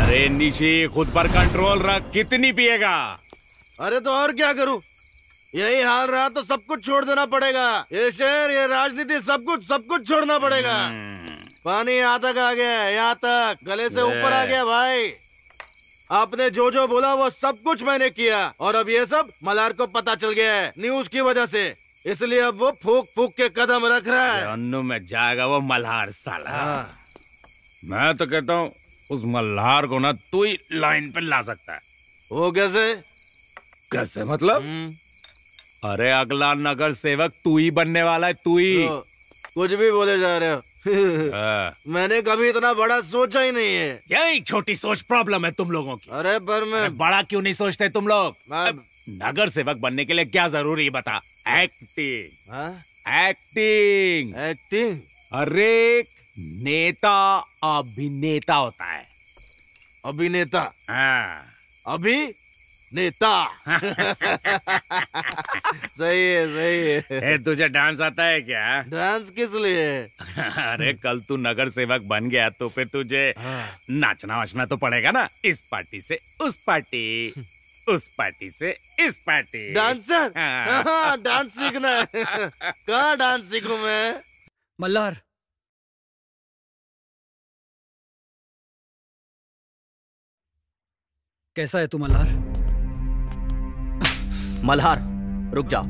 अरे निशी, खुद पर कंट्रोल रख। कितनी पिएगा? अरे तो और क्या करूं? यही हाल रहा तो सब कुछ छोड़ देना पड़ेगा। ये शहर, ये राजनीति, सब कुछ छोड़ना पड़ेगा। पानी यहाँ तक आ गया है, यहाँ तक गले से ऊपर आ गया भाई। आपने जो जो बोला वो सब कुछ मैंने किया, और अब ये सब मल्हार को पता चल गया है न्यूज की वजह से, इसलिए अब वो फूक फूक के कदम रख रहा है। अन्नू में जाएगा वो मल्हार साला। मैं तो कहता हूँ उस मल्हार को ना तू ही लाइन पे ला सकता है। वो कैसे? कैसे मतलब? अरे अगला नगर सेवक तू ही बनने वाला है, तू ही। तो, कुछ भी बोले जा रहे हो। मैंने कभी इतना बड़ा सोचा ही नहीं है। यही छोटी सोच प्रॉब्लम है तुम लोगों की। अरे पर मैं बड़ा क्यों नहीं सोचते तुम लोग? नगर सेवक बनने के लिए क्या जरूरी है बता? एक्टिंग। एक्टिंग। एक्टिंग? अरे नेता अभिनेता होता है। अभिनेता? हाँ। अभिनेता। सही है, सही है। तुझे डांस आता है क्या? डांस किस लिए? अरे कल तू नगर सेवक बन गया तो फिर तुझे नाचना वाचना तो पड़ेगा ना। इस पार्टी से उस पार्टी, उस पार्टी से इस पार्टी। डांसर? हाँ, डांस सीखना है। कहाँ डांस सीखूं मैं? मल्हार, कैसा है तू मल्हार? मल्हार रुक जाओ।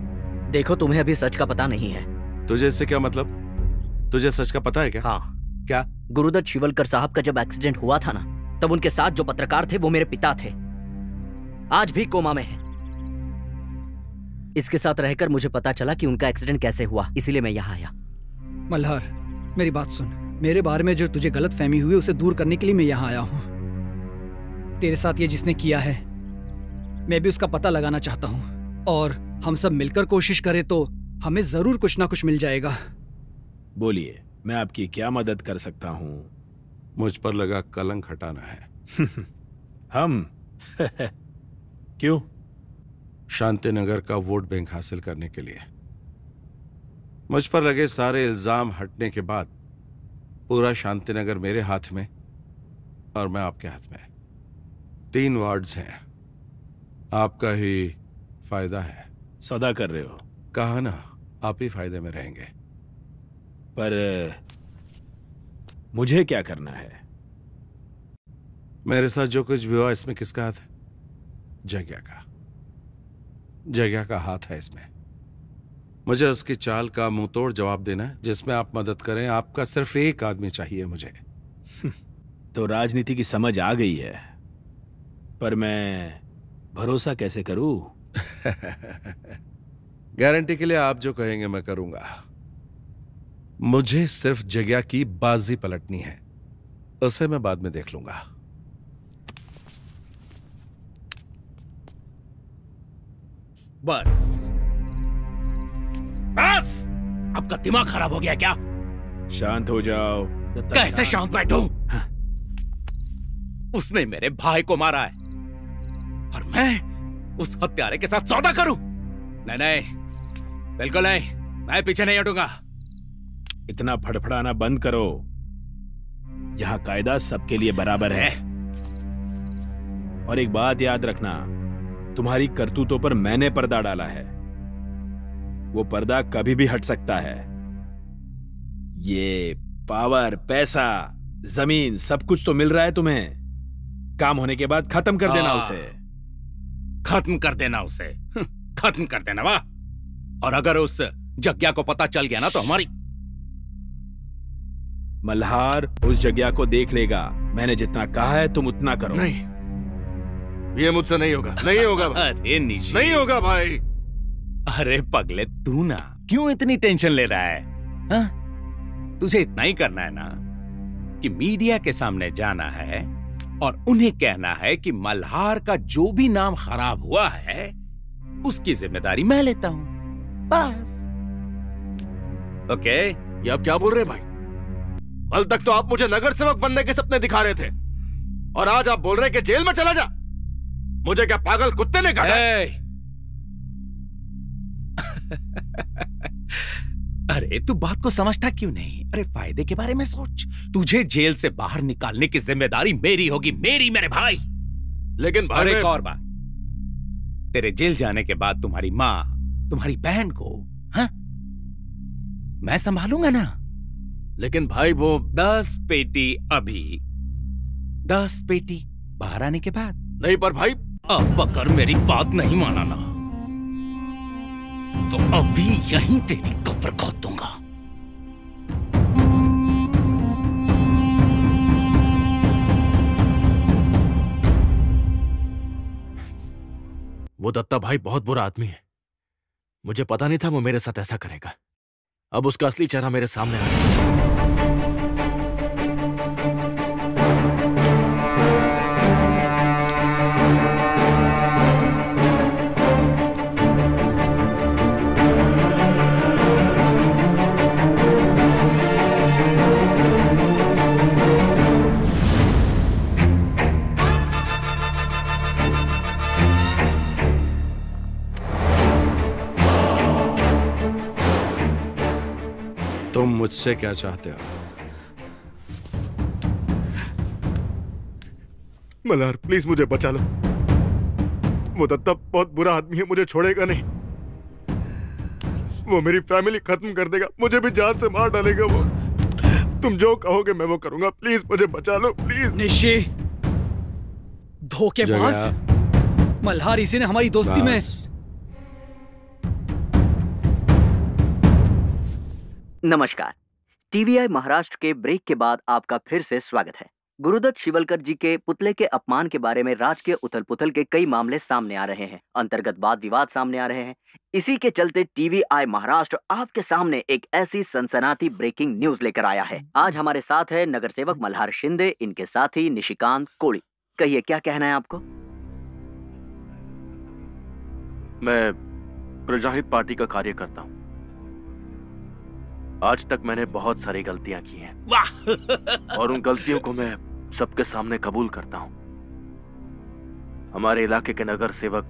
देखो तुम्हें अभी सच का पता नहीं है। तुझे इससे क्या मतलब? तुझे सच का पता है क्या? हाँ। क्या? गुरुदत्त शिवलकर साहब का जब एक्सीडेंट हुआ था ना, तब उनके साथ जो पत्रकार थे वो मेरे पिता थे। आज भी कोमा में है। इसके साथ रहकर मुझे पता चला कि उनका एक्सीडेंट कैसे हुआ, इसीलिए मैं यहाँ आया। मल्हार मेरी बात सुन। मेरे बारे में जो तुझे गलत फहमी हुई उसे दूर करने के लिए मैं यहाँ आया हूँ। तेरे साथ ये जिसने किया है, मैं भी उसका पता लगाना चाहता हूँ, और हम सब मिलकर कोशिश करें तो हमें जरूर कुछ ना कुछ मिल जाएगा। बोलिए, मैं आपकी क्या मदद कर सकता हूँ? मुझ पर लगा कलंक हटाना है। हम? क्यों? शांतिनगर का वोट बैंक हासिल करने के लिए। मुझ पर लगे सारे इल्जाम हटने के बाद पूरा शांतिनगर मेरे हाथ में और मैं आपके हाथ में। 3 वार्ड्स हैं, आपका ही फायदा है। सौदा कर रहे हो? कहा ना, आप ही फायदे में रहेंगे। पर मुझे क्या करना है? मेरे साथ जो कुछ भी हुआ इसमें किसका हाथ है? जग्या का। जग्या का हाथ है इसमें। मुझे उसकी चाल का मुंह तोड़ जवाब देना है, जिसमें आप मदद करें। आपका सिर्फ एक आदमी चाहिए मुझे। तो राजनीति की समझ आ गई है, पर मैं भरोसा कैसे करूं? गारंटी के लिए आप जो कहेंगे मैं करूंगा। मुझे सिर्फ जग्या की बाजी पलटनी है, उसे मैं बाद में देख लूंगा। बस बस, आपका दिमाग खराब हो गया क्या? शांत हो जाओ। कैसे शांत बैठूं? उसने मेरे भाई को मारा है और मैं उस हत्यारे के साथ सौदा करूं? नहीं नहीं, बिल्कुल नहीं, मैं पीछे नहीं हटूंगा। इतना फड़फड़ाना बंद करो। यहां कायदा सबके लिए बराबर है। और एक बात याद रखना, तुम्हारी करतूतों पर मैंने पर्दा डाला है। वो पर्दा कभी भी हट सकता है। ये पावर, पैसा, जमीन, सब कुछ तो मिल रहा है तुम्हें। काम होने के बाद खत्म कर देना उसे। खत्म कर देना उसे। खत्म कर देना। वाह। और अगर उस जग्या को पता चल गया ना तो हमारी। मल्हार उस जग्या को देख लेगा। मैंने जितना कहा है तुम उतना करो। नहीं, ये मुझसे नहीं होगा। नहीं होगा भाई। अरे निशी, नहीं होगा भाई। अरे पगले, तू ना क्यों इतनी टेंशन ले रहा है? हा? तुझे इतना ही करना है ना कि मीडिया के सामने जाना है और उन्हें कहना है कि मल्हार का जो भी नाम खराब हुआ है उसकी जिम्मेदारी मैं लेता हूं। बस। ओके? ये आप क्या बोल रहे हैं भाई? कल तक तो आप मुझे नगर सेवक बनने के सपने दिखा रहे थे, और आज आप बोल रहे हैं कि जेल में चला जा। मुझे क्या पागल कुत्ते ने काटा? अरे तू बात को समझता क्यों नहीं? अरे फायदे के बारे में सोच। तुझे जेल से बाहर निकालने की जिम्मेदारी मेरी होगी, मेरी मेरे भाई। लेकिन भाई, एक और बात, तेरे जेल जाने के बाद तुम्हारी माँ, तुम्हारी बहन को मैं संभालूंगा ना। लेकिन भाई वो 10 पेटी अभी, 10 पेटी बाहर आने के बाद। नहीं पर भाई, अब अगर मेरी बात नहीं माना ना तो अभी यहीं तेरी कब्र खोद दूंगा। वो दत्ता भाई बहुत बुरा आदमी है। मुझे पता नहीं था वो मेरे साथ ऐसा करेगा। अब उसका असली चेहरा मेरे सामने आ रहा है। तुम मुझसे क्या चाहते हो? मल्हार प्लीज मुझे बचा लो। वो दत्ता बहुत बुरा आदमी है, मुझे छोड़ेगा नहीं। वो मेरी फैमिली खत्म कर देगा, मुझे भी जान से मार डालेगा वो। तुम जो कहोगे मैं वो करूंगा। प्लीज मुझे बचा लो, प्लीज। निशी, धोखेबाज। मल्हार इसी ने हमारी दोस्ती में। नमस्कार। टीवीआई महाराष्ट्र के ब्रेक के बाद आपका फिर से स्वागत है। गुरुदत्त शिवलकर जी के पुतले के अपमान के बारे में राजकीय उथल पुथल के कई मामले सामने आ रहे हैं, अंतर्गत वाद विवाद सामने आ रहे हैं। इसी के चलते टीवीआई महाराष्ट्र आपके सामने एक ऐसी सनसनाती ब्रेकिंग न्यूज लेकर आया है। आज हमारे साथ है नगर सेवक मल्हार शिंदे, इनके साथी निशिकांत कोली। कहिए क्या कहना है आपको? मैं प्रजाहित पार्टी का कार्य करता हूँ। आज तक मैंने बहुत सारी गलतियां की हैं और उन गलतियों को मैं सबके सामने कबूल करता हूं। हमारे इलाके के नगर सेवक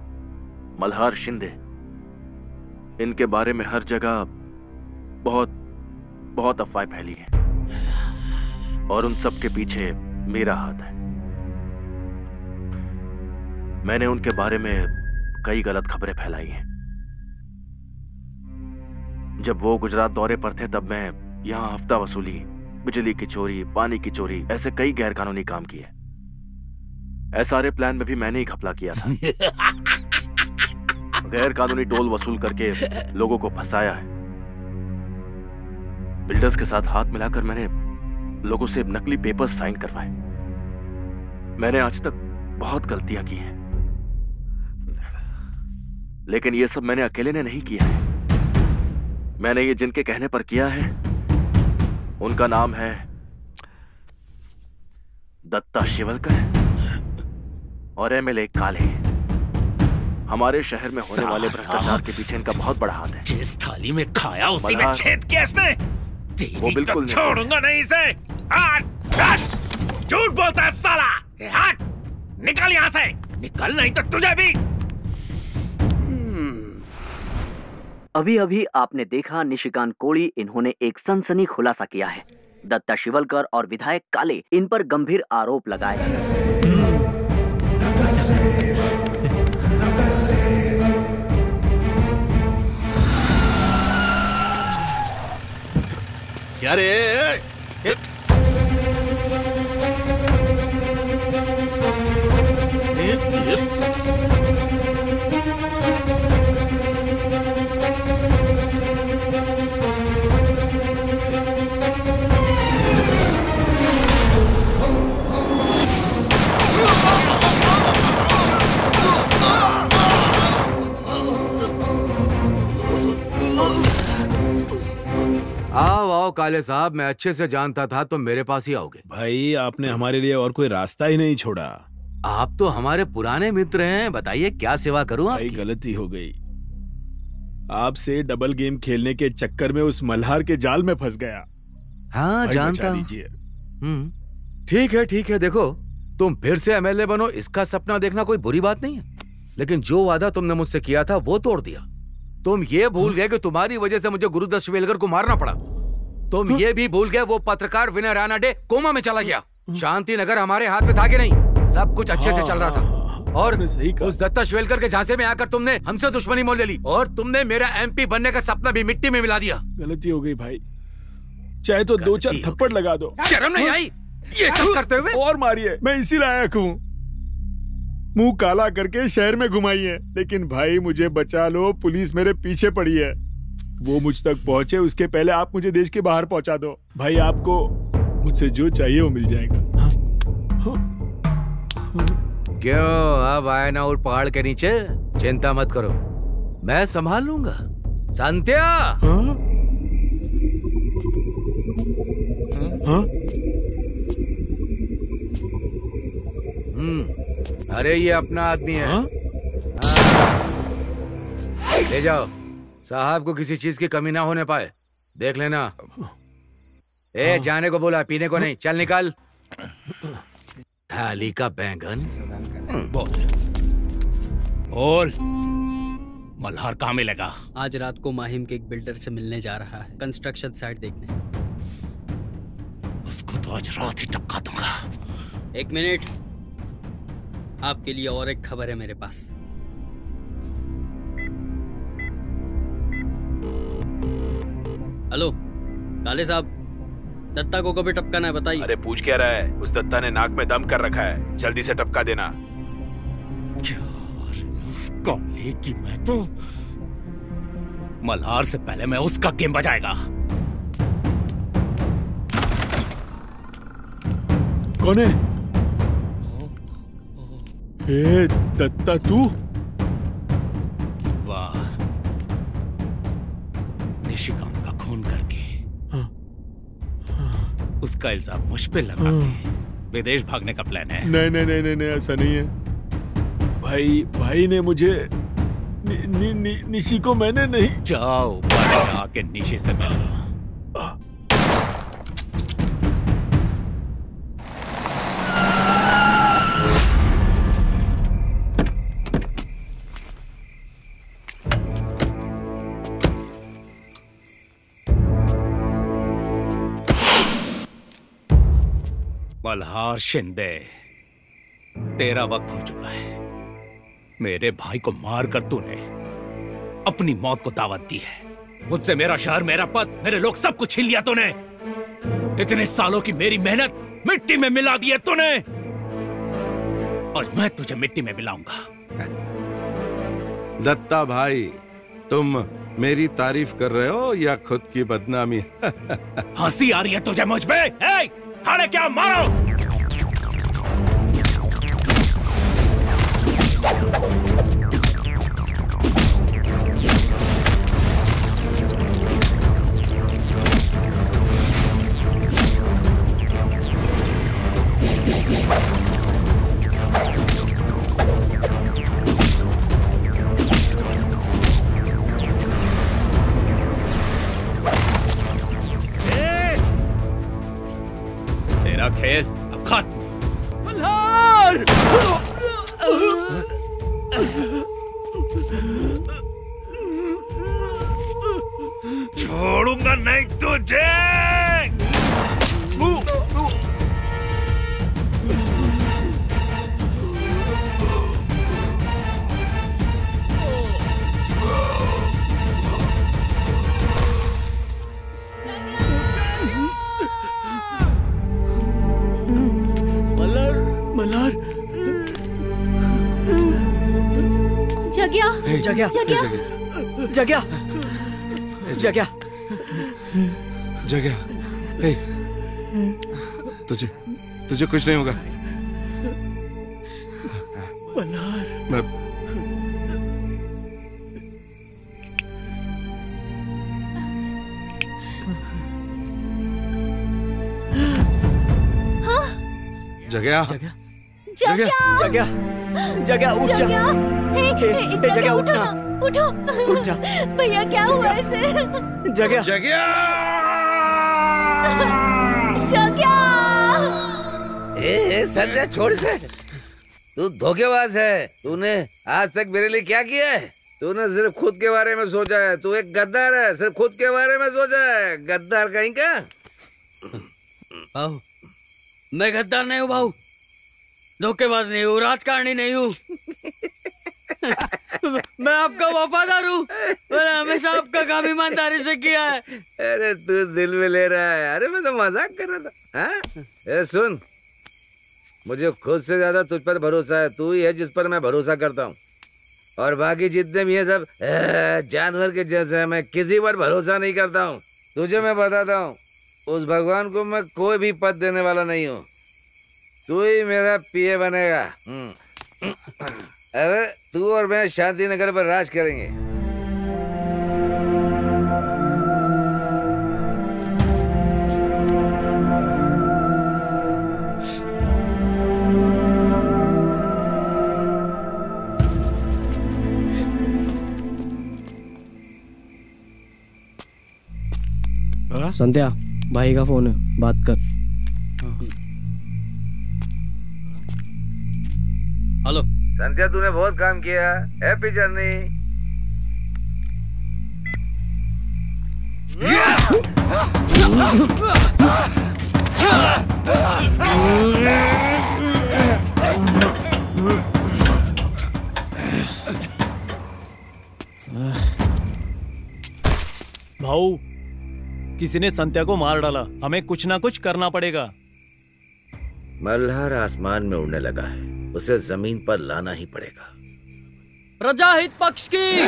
मल्हार शिंदे, इनके बारे में हर जगह बहुत अफवाहें फैली हैं और उन सब के पीछे मेरा हाथ है। मैंने उनके बारे में कई गलत खबरें फैलाई हैं। जब वो गुजरात दौरे पर थे तब मैं यहाँ हफ्ता वसूली, बिजली की चोरी, पानी की चोरी, ऐसे कई गैरकानूनी काम किए। एसआरए प्लान में भी मैंने ही घपला किया था। गैर कानूनी टोल वसूल करके लोगों को फंसाया है। बिल्डर्स के साथ हाथ मिलाकर मैंने लोगों से नकली पेपर्स साइन करवाए। मैंने आज तक बहुत गलतियां की हैं, लेकिन ये सब मैंने अकेले ने नहीं किया है। मैंने ये जिनके कहने पर किया है उनका नाम है दत्ता शिवलकर और एमएलए काले। हमारे शहर में होने वाले भ्रष्टाचार के पीछे इनका बहुत बड़ा हाथ है। जिस थाली में खाया उसी में छेद किया इसने। वो बिल्कुल तो छोड़ूंगा नहीं इसे। झूठ बोलता है साला। हट, निकल यहाँ से। निकल नहीं तो तुझे भी। अभी अभी आपने देखा निशिकांत कोली, इन्होंने एक सनसनी खुलासा किया है। दत्ता शिवलकर और विधायक काले इन पर गंभीर आरोप लगाए हैं। क्या रे? आओ आओ काले साहब, मैं अच्छे से जानता था तुम मेरे पास ही आओगे। भाई आपने हमारे लिए और कोई रास्ता ही नहीं छोड़ा। आप तो हमारे पुराने मित्र हैं, बताइए क्या सेवा करूं भाई? गलती हो गई, आपसे डबल गेम खेलने के चक्कर में उस मल्हार के जाल में फंस गया। हाँ जानता हूं। ठीक है, देखो तुम फिर से एमएलए बनो, इसका सपना देखना कोई बुरी बात नहीं है, लेकिन जो वादा तुमने मुझसे किया था वो तोड़ दिया। तुम ये भूल गए कि तुम्हारी वजह से मुझे गुरुदत्त शिवेलकर को मारना पड़ा। तुम ये भी भूल गए वो पत्रकार विनय राणा डे कोमा में चला गया। शांति नगर हमारे हाथ में था कि नहीं? सब कुछ अच्छे से चल रहा था और उस दत्ता शिवेलकर के झांसे में आकर तुमने हमसे दुश्मनी मोल ले ली और तुमने मेरा एमपी बनने का सपना भी मिट्टी में मिला दिया। गलती हो गई भाई, चाहे तो 2-4 थप्पड़ लगा दो। शर्म नहीं आई ये सब करते हुए? और मारिए, मैं इसी लायक हूँ। मुंह काला करके शहर में घुमाई है, लेकिन भाई मुझे बचा लो, पुलिस मेरे पीछे पड़ी है। वो मुझ तक पहुंचे उसके पहले आप मुझे देश के बाहर पहुंचा दो। भाई आपको मुझसे जो चाहिए वो मिल जाएगा। क्यों अब आए ना और पहाड़ के नीचे? चिंता मत करो, मैं संभाल लूंगा। संत्या अरे ये अपना आदमी है। हाँ? ले जाओ, साहब को किसी चीज की कमी ना होने पाए, देख लेना। ए जाने को बोला, पीने को नहीं। चल निकाल। थाली का बैंगन। बोल बोल, मल्हार कहाँ मिलेगा? आज रात को माहिम के एक बिल्डर से मिलने जा रहा है, कंस्ट्रक्शन साइट देखने। उसको तो आज रात ही टपका दूंगा। 1 मिनट, आपके लिए और एक खबर है मेरे पास। हेलो काले साहब, दत्ता को कभी टपकाना है बताइए। अरे पूछ क्या रहा है? उस दत्ता ने नाक में दम कर रखा है, जल्दी से टपका देना। उसका लेगी मैं तो मल्हार से पहले मैं उसका गेम बजाएगा। कौन है? ए दत्ता तू? वाह, निशिकांत का खून करके उसका इल्जाम मुझ पे लगा के विदेश भागने का प्लान है? नहीं, ऐसा नहीं है भाई ने मुझे निशी को मैंने नहीं। जाओ आके निशी से मिलो। मल्हार शिंदे, तेरा वक्त हो चुका है। मेरे भाई को मारकर तूने अपनी मौत को दावत दी है। मुझसे मेरा शहर, मेरा पद, मेरे लोग सब कुछ छीन लिया तूने। इतने सालों की मेरी मेहनत मिट्टी में मिला दी है तूने, और मैं तुझे मिट्टी में मिलाऊंगा। दत्ता भाई, तुम मेरी तारीफ कर रहे हो या खुद की बदनामी? हंसी आ रही है तुझे मुझ पे? खड़े क्या, मारो! तेरा खेल अब खत्म। मल्हार! छोड़ूंगा नहीं तुझे। मल्हार! जग्या! जग्या! जग्या! जग्या! जग्या, हे, तुझे कुछ नहीं होगा। मैं जग्या, जग्या उठ जा। जग्या उठो, उठ जा भैया, क्या हुआ इसे? जग्या! ए संध्या, छोड़ इसे। तू धोखेबाज है। तूने आज तक मेरे लिए क्या किया है? तूने सिर्फ खुद के बारे में सोचा है। तू एक गद्दार है, सिर्फ खुद के बारे में सोचा है। गद्दार कहीं का। भाऊ, मैं गद्दार नहीं हूँ भाऊ, धोखेबाज नहीं हूँ, राजकारणी नहीं हूँ। मैं आपका वफादार हूँ। मैंने हमेशा आपका काम ईमानदारी से किया है। अरे तू दिल में ले रहा है। अरे मैं तो मजाक कर रहा था। हाँ? ए सुन, मुझे खुद से ज्यादा तुझ पर भरोसा है। तू ही है जिस पर मैं भरोसा करता हूँ, और बाकी जितने भी ये सब जानवर के जैसे हैं। मैं किसी पर भरोसा नहीं करता हूँ। तुझे मैं बताता हूँ, उस भगवान को मैं कोई भी पद देने वाला नहीं हूँ। तू ही मेरा पीए बनेगा। अरे तू और मैं शांति नगर पर राज करेंगे। संध्या, भाई का फोन है, बात कर। हेलो संध्या, तूने बहुत काम किया। Happy journey. भाऊ, किसी ने संध्या को मार डाला। हमें कुछ ना कुछ करना पड़ेगा। मल्हार आसमान में उड़ने लगा है, उसे जमीन पर लाना ही पड़ेगा। प्रजाहित पक्ष की,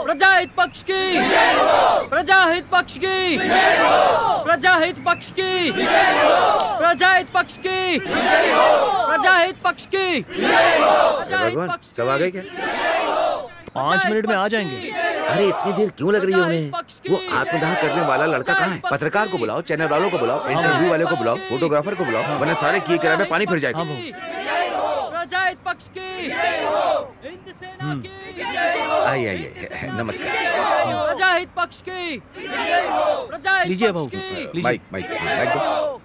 प्रजाहित पक्ष की, प्रजाहित पक्ष की, प्रजाहित पक्ष की, प्रजाहित पक्ष की, प्रजाहित पक्ष की। भगवान, सब आ गए क्या? 5 मिनट में आ जाएंगे। अरे इतनी देर क्यों लग रही है उन्हें? वो आत्मदाह करने वाला लड़का कहाँ है? पत्रकार को बुलाओ, चैनल वालों को बुलाओ, इंटरव्यू वाले को बुलाओ, फोटोग्राफर को बुलाओ, वरना सारे किए किराए में पानी फिर जाएगा। प्रजाहित पक्ष की, आइए आइए, नमस्कार। प्रजाहित पक्ष की, लीजिए भाऊ, माइक माइक दो।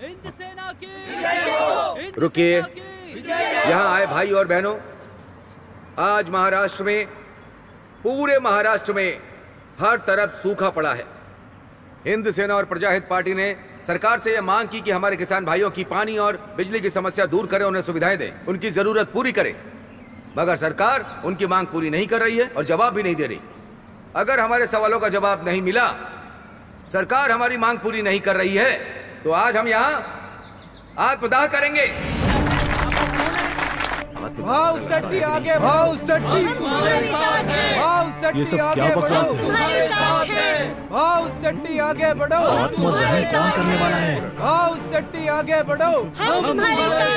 रुकिए। यहाँ आए भाई और बहनों, आज महाराष्ट्र में, पूरे महाराष्ट्र में हर तरफ सूखा पड़ा है। हिंद सेना और प्रजाहित पार्टी ने सरकार से यह मांग की कि हमारे किसान भाइयों की पानी और बिजली की समस्या दूर करें, उन्हें सुविधाएं दें, उनकी जरूरत पूरी करें। मगर सरकार उनकी मांग पूरी नहीं कर रही है और जवाब भी नहीं दे रही। अगर हमारे सवालों का जवाब नहीं मिला, सरकार हमारी मांग पूरी नहीं कर रही है, तो आज हम यहाँ आत्मदाह करेंगे। भाव सट्टी आगे, भाव सट्टी, भाव सट्टी, ये सब क्या बकवास है? भाव सट्टी आगे बढ़ो। आत्मदाह कौन करने वाला है? भाव सट्टी आगे बढ़ो। ये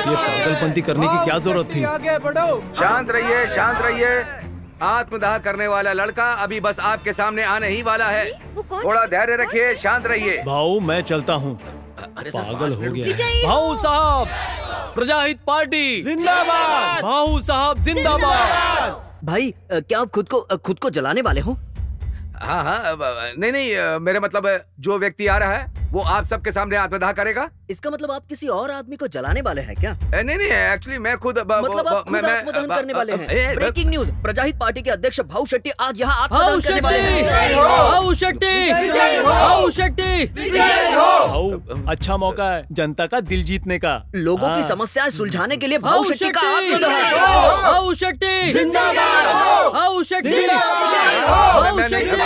पागलपंती करने की क्या जरूरत थी? आगे बढ़ो। शांत रहिए, शांत रहिए। आत्मदाह करने वाला लड़का अभी बस आपके सामने आने ही वाला है। थोड़ा धैर्य रखिए, शांत रहिए। भाऊ, मैं चलता हूँ। पागल हो गया। भाऊ साहब, प्रजाहित पार्टी जिंदाबाद। भाऊ साहब जिंदाबाद। भाई, क्या आप खुद को जलाने वाले हो? हाँ हाँ, नहीं, मेरा मतलब जो व्यक्ति आ रहा है वो आप सबके सामने आत्मदाह करेगा। इसका मतलब आप किसी और आदमी को जलाने वाले हैं क्या? नहीं नहीं, एक्चुअली मैं खुद मतलब आप खुद आत्मदहन करने वाले हैं। ब्रेकिंग न्यूज, प्रजाहित पार्टी के अध्यक्ष भाऊ शेट्टी आज यहाँ आत्मदहन करने वाले हैं। भाऊ शेट्टी, भाऊ शेट्टी। भाऊ, अच्छा मौका है जनता का दिल जीतने का। लोगों की समस्याएं सुलझाने के लिए भाऊ शेट्टी का आत्मदहन। भाऊ शेट्टी जिंदाबाद, भाऊ शेट्टी, भाऊ शेट्टी,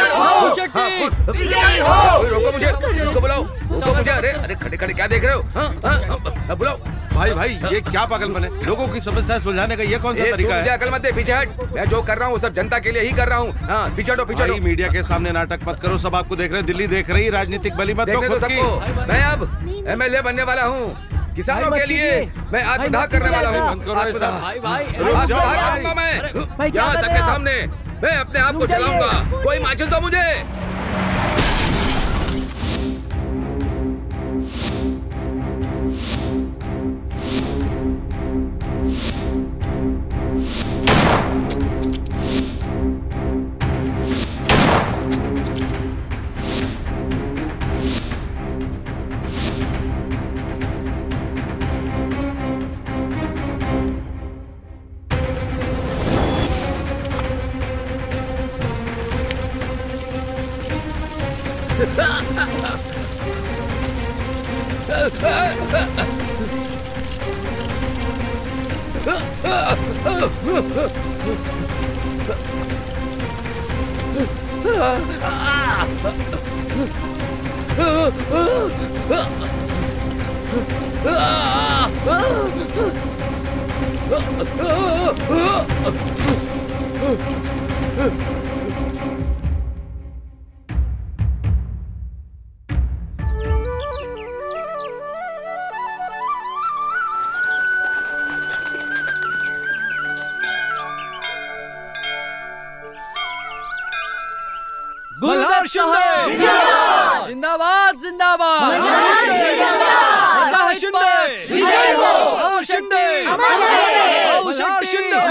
भाऊ शेट्टी। रोको मुझे, उसको बुलाओ, उसको मुझे। अरे अरे, खड़े खड़े क्या देख रहे हो? हाँ, बुलाओ। भाई भाई, ये क्या पागलपन है? लोगों की समस्या सुलझाने का ये कौन सा तरीका है? मुझे अकल मत दे, पीछे हट। मैं जो कर रहा हूँ वो सब जनता के लिए ही कर रहा हूँ। हाँ, पीछे हटो, पीछे हटो। मीडिया के सामने नाटक मत करो, सब आपको देख रहे हैं, दिल्ली देख रही, राजनीतिक बली मत दो खुद की। मैं अब MLA बनने वाला हूँ, किसानों के लिए मैं आत्मदाह करने वाला हूँ। आत्मदाह करूंगा मैं यहाँ सबके सामने। मैं अपने आप को जलाऊंगा। कोई माचिस दो मुझे। मल्हार शिंदे जिंदाबाद जिंदाबाद मल्हार शिंदे मल्हार शिंदे मल्हार शिंदे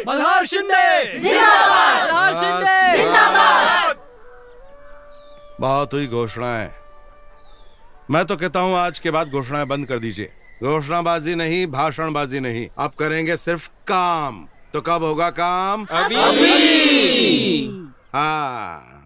मल्हार शिंदे मल्हार शिंदे बहुत हुई घोषणाएं। मैं तो कहता हूं आज के बाद घोषणाएं बंद कर दीजिए। घोषणाबाजी नहीं, भाषणबाजी नहीं, अब करेंगे सिर्फ काम। तो कब होगा काम? अभी। हाँ,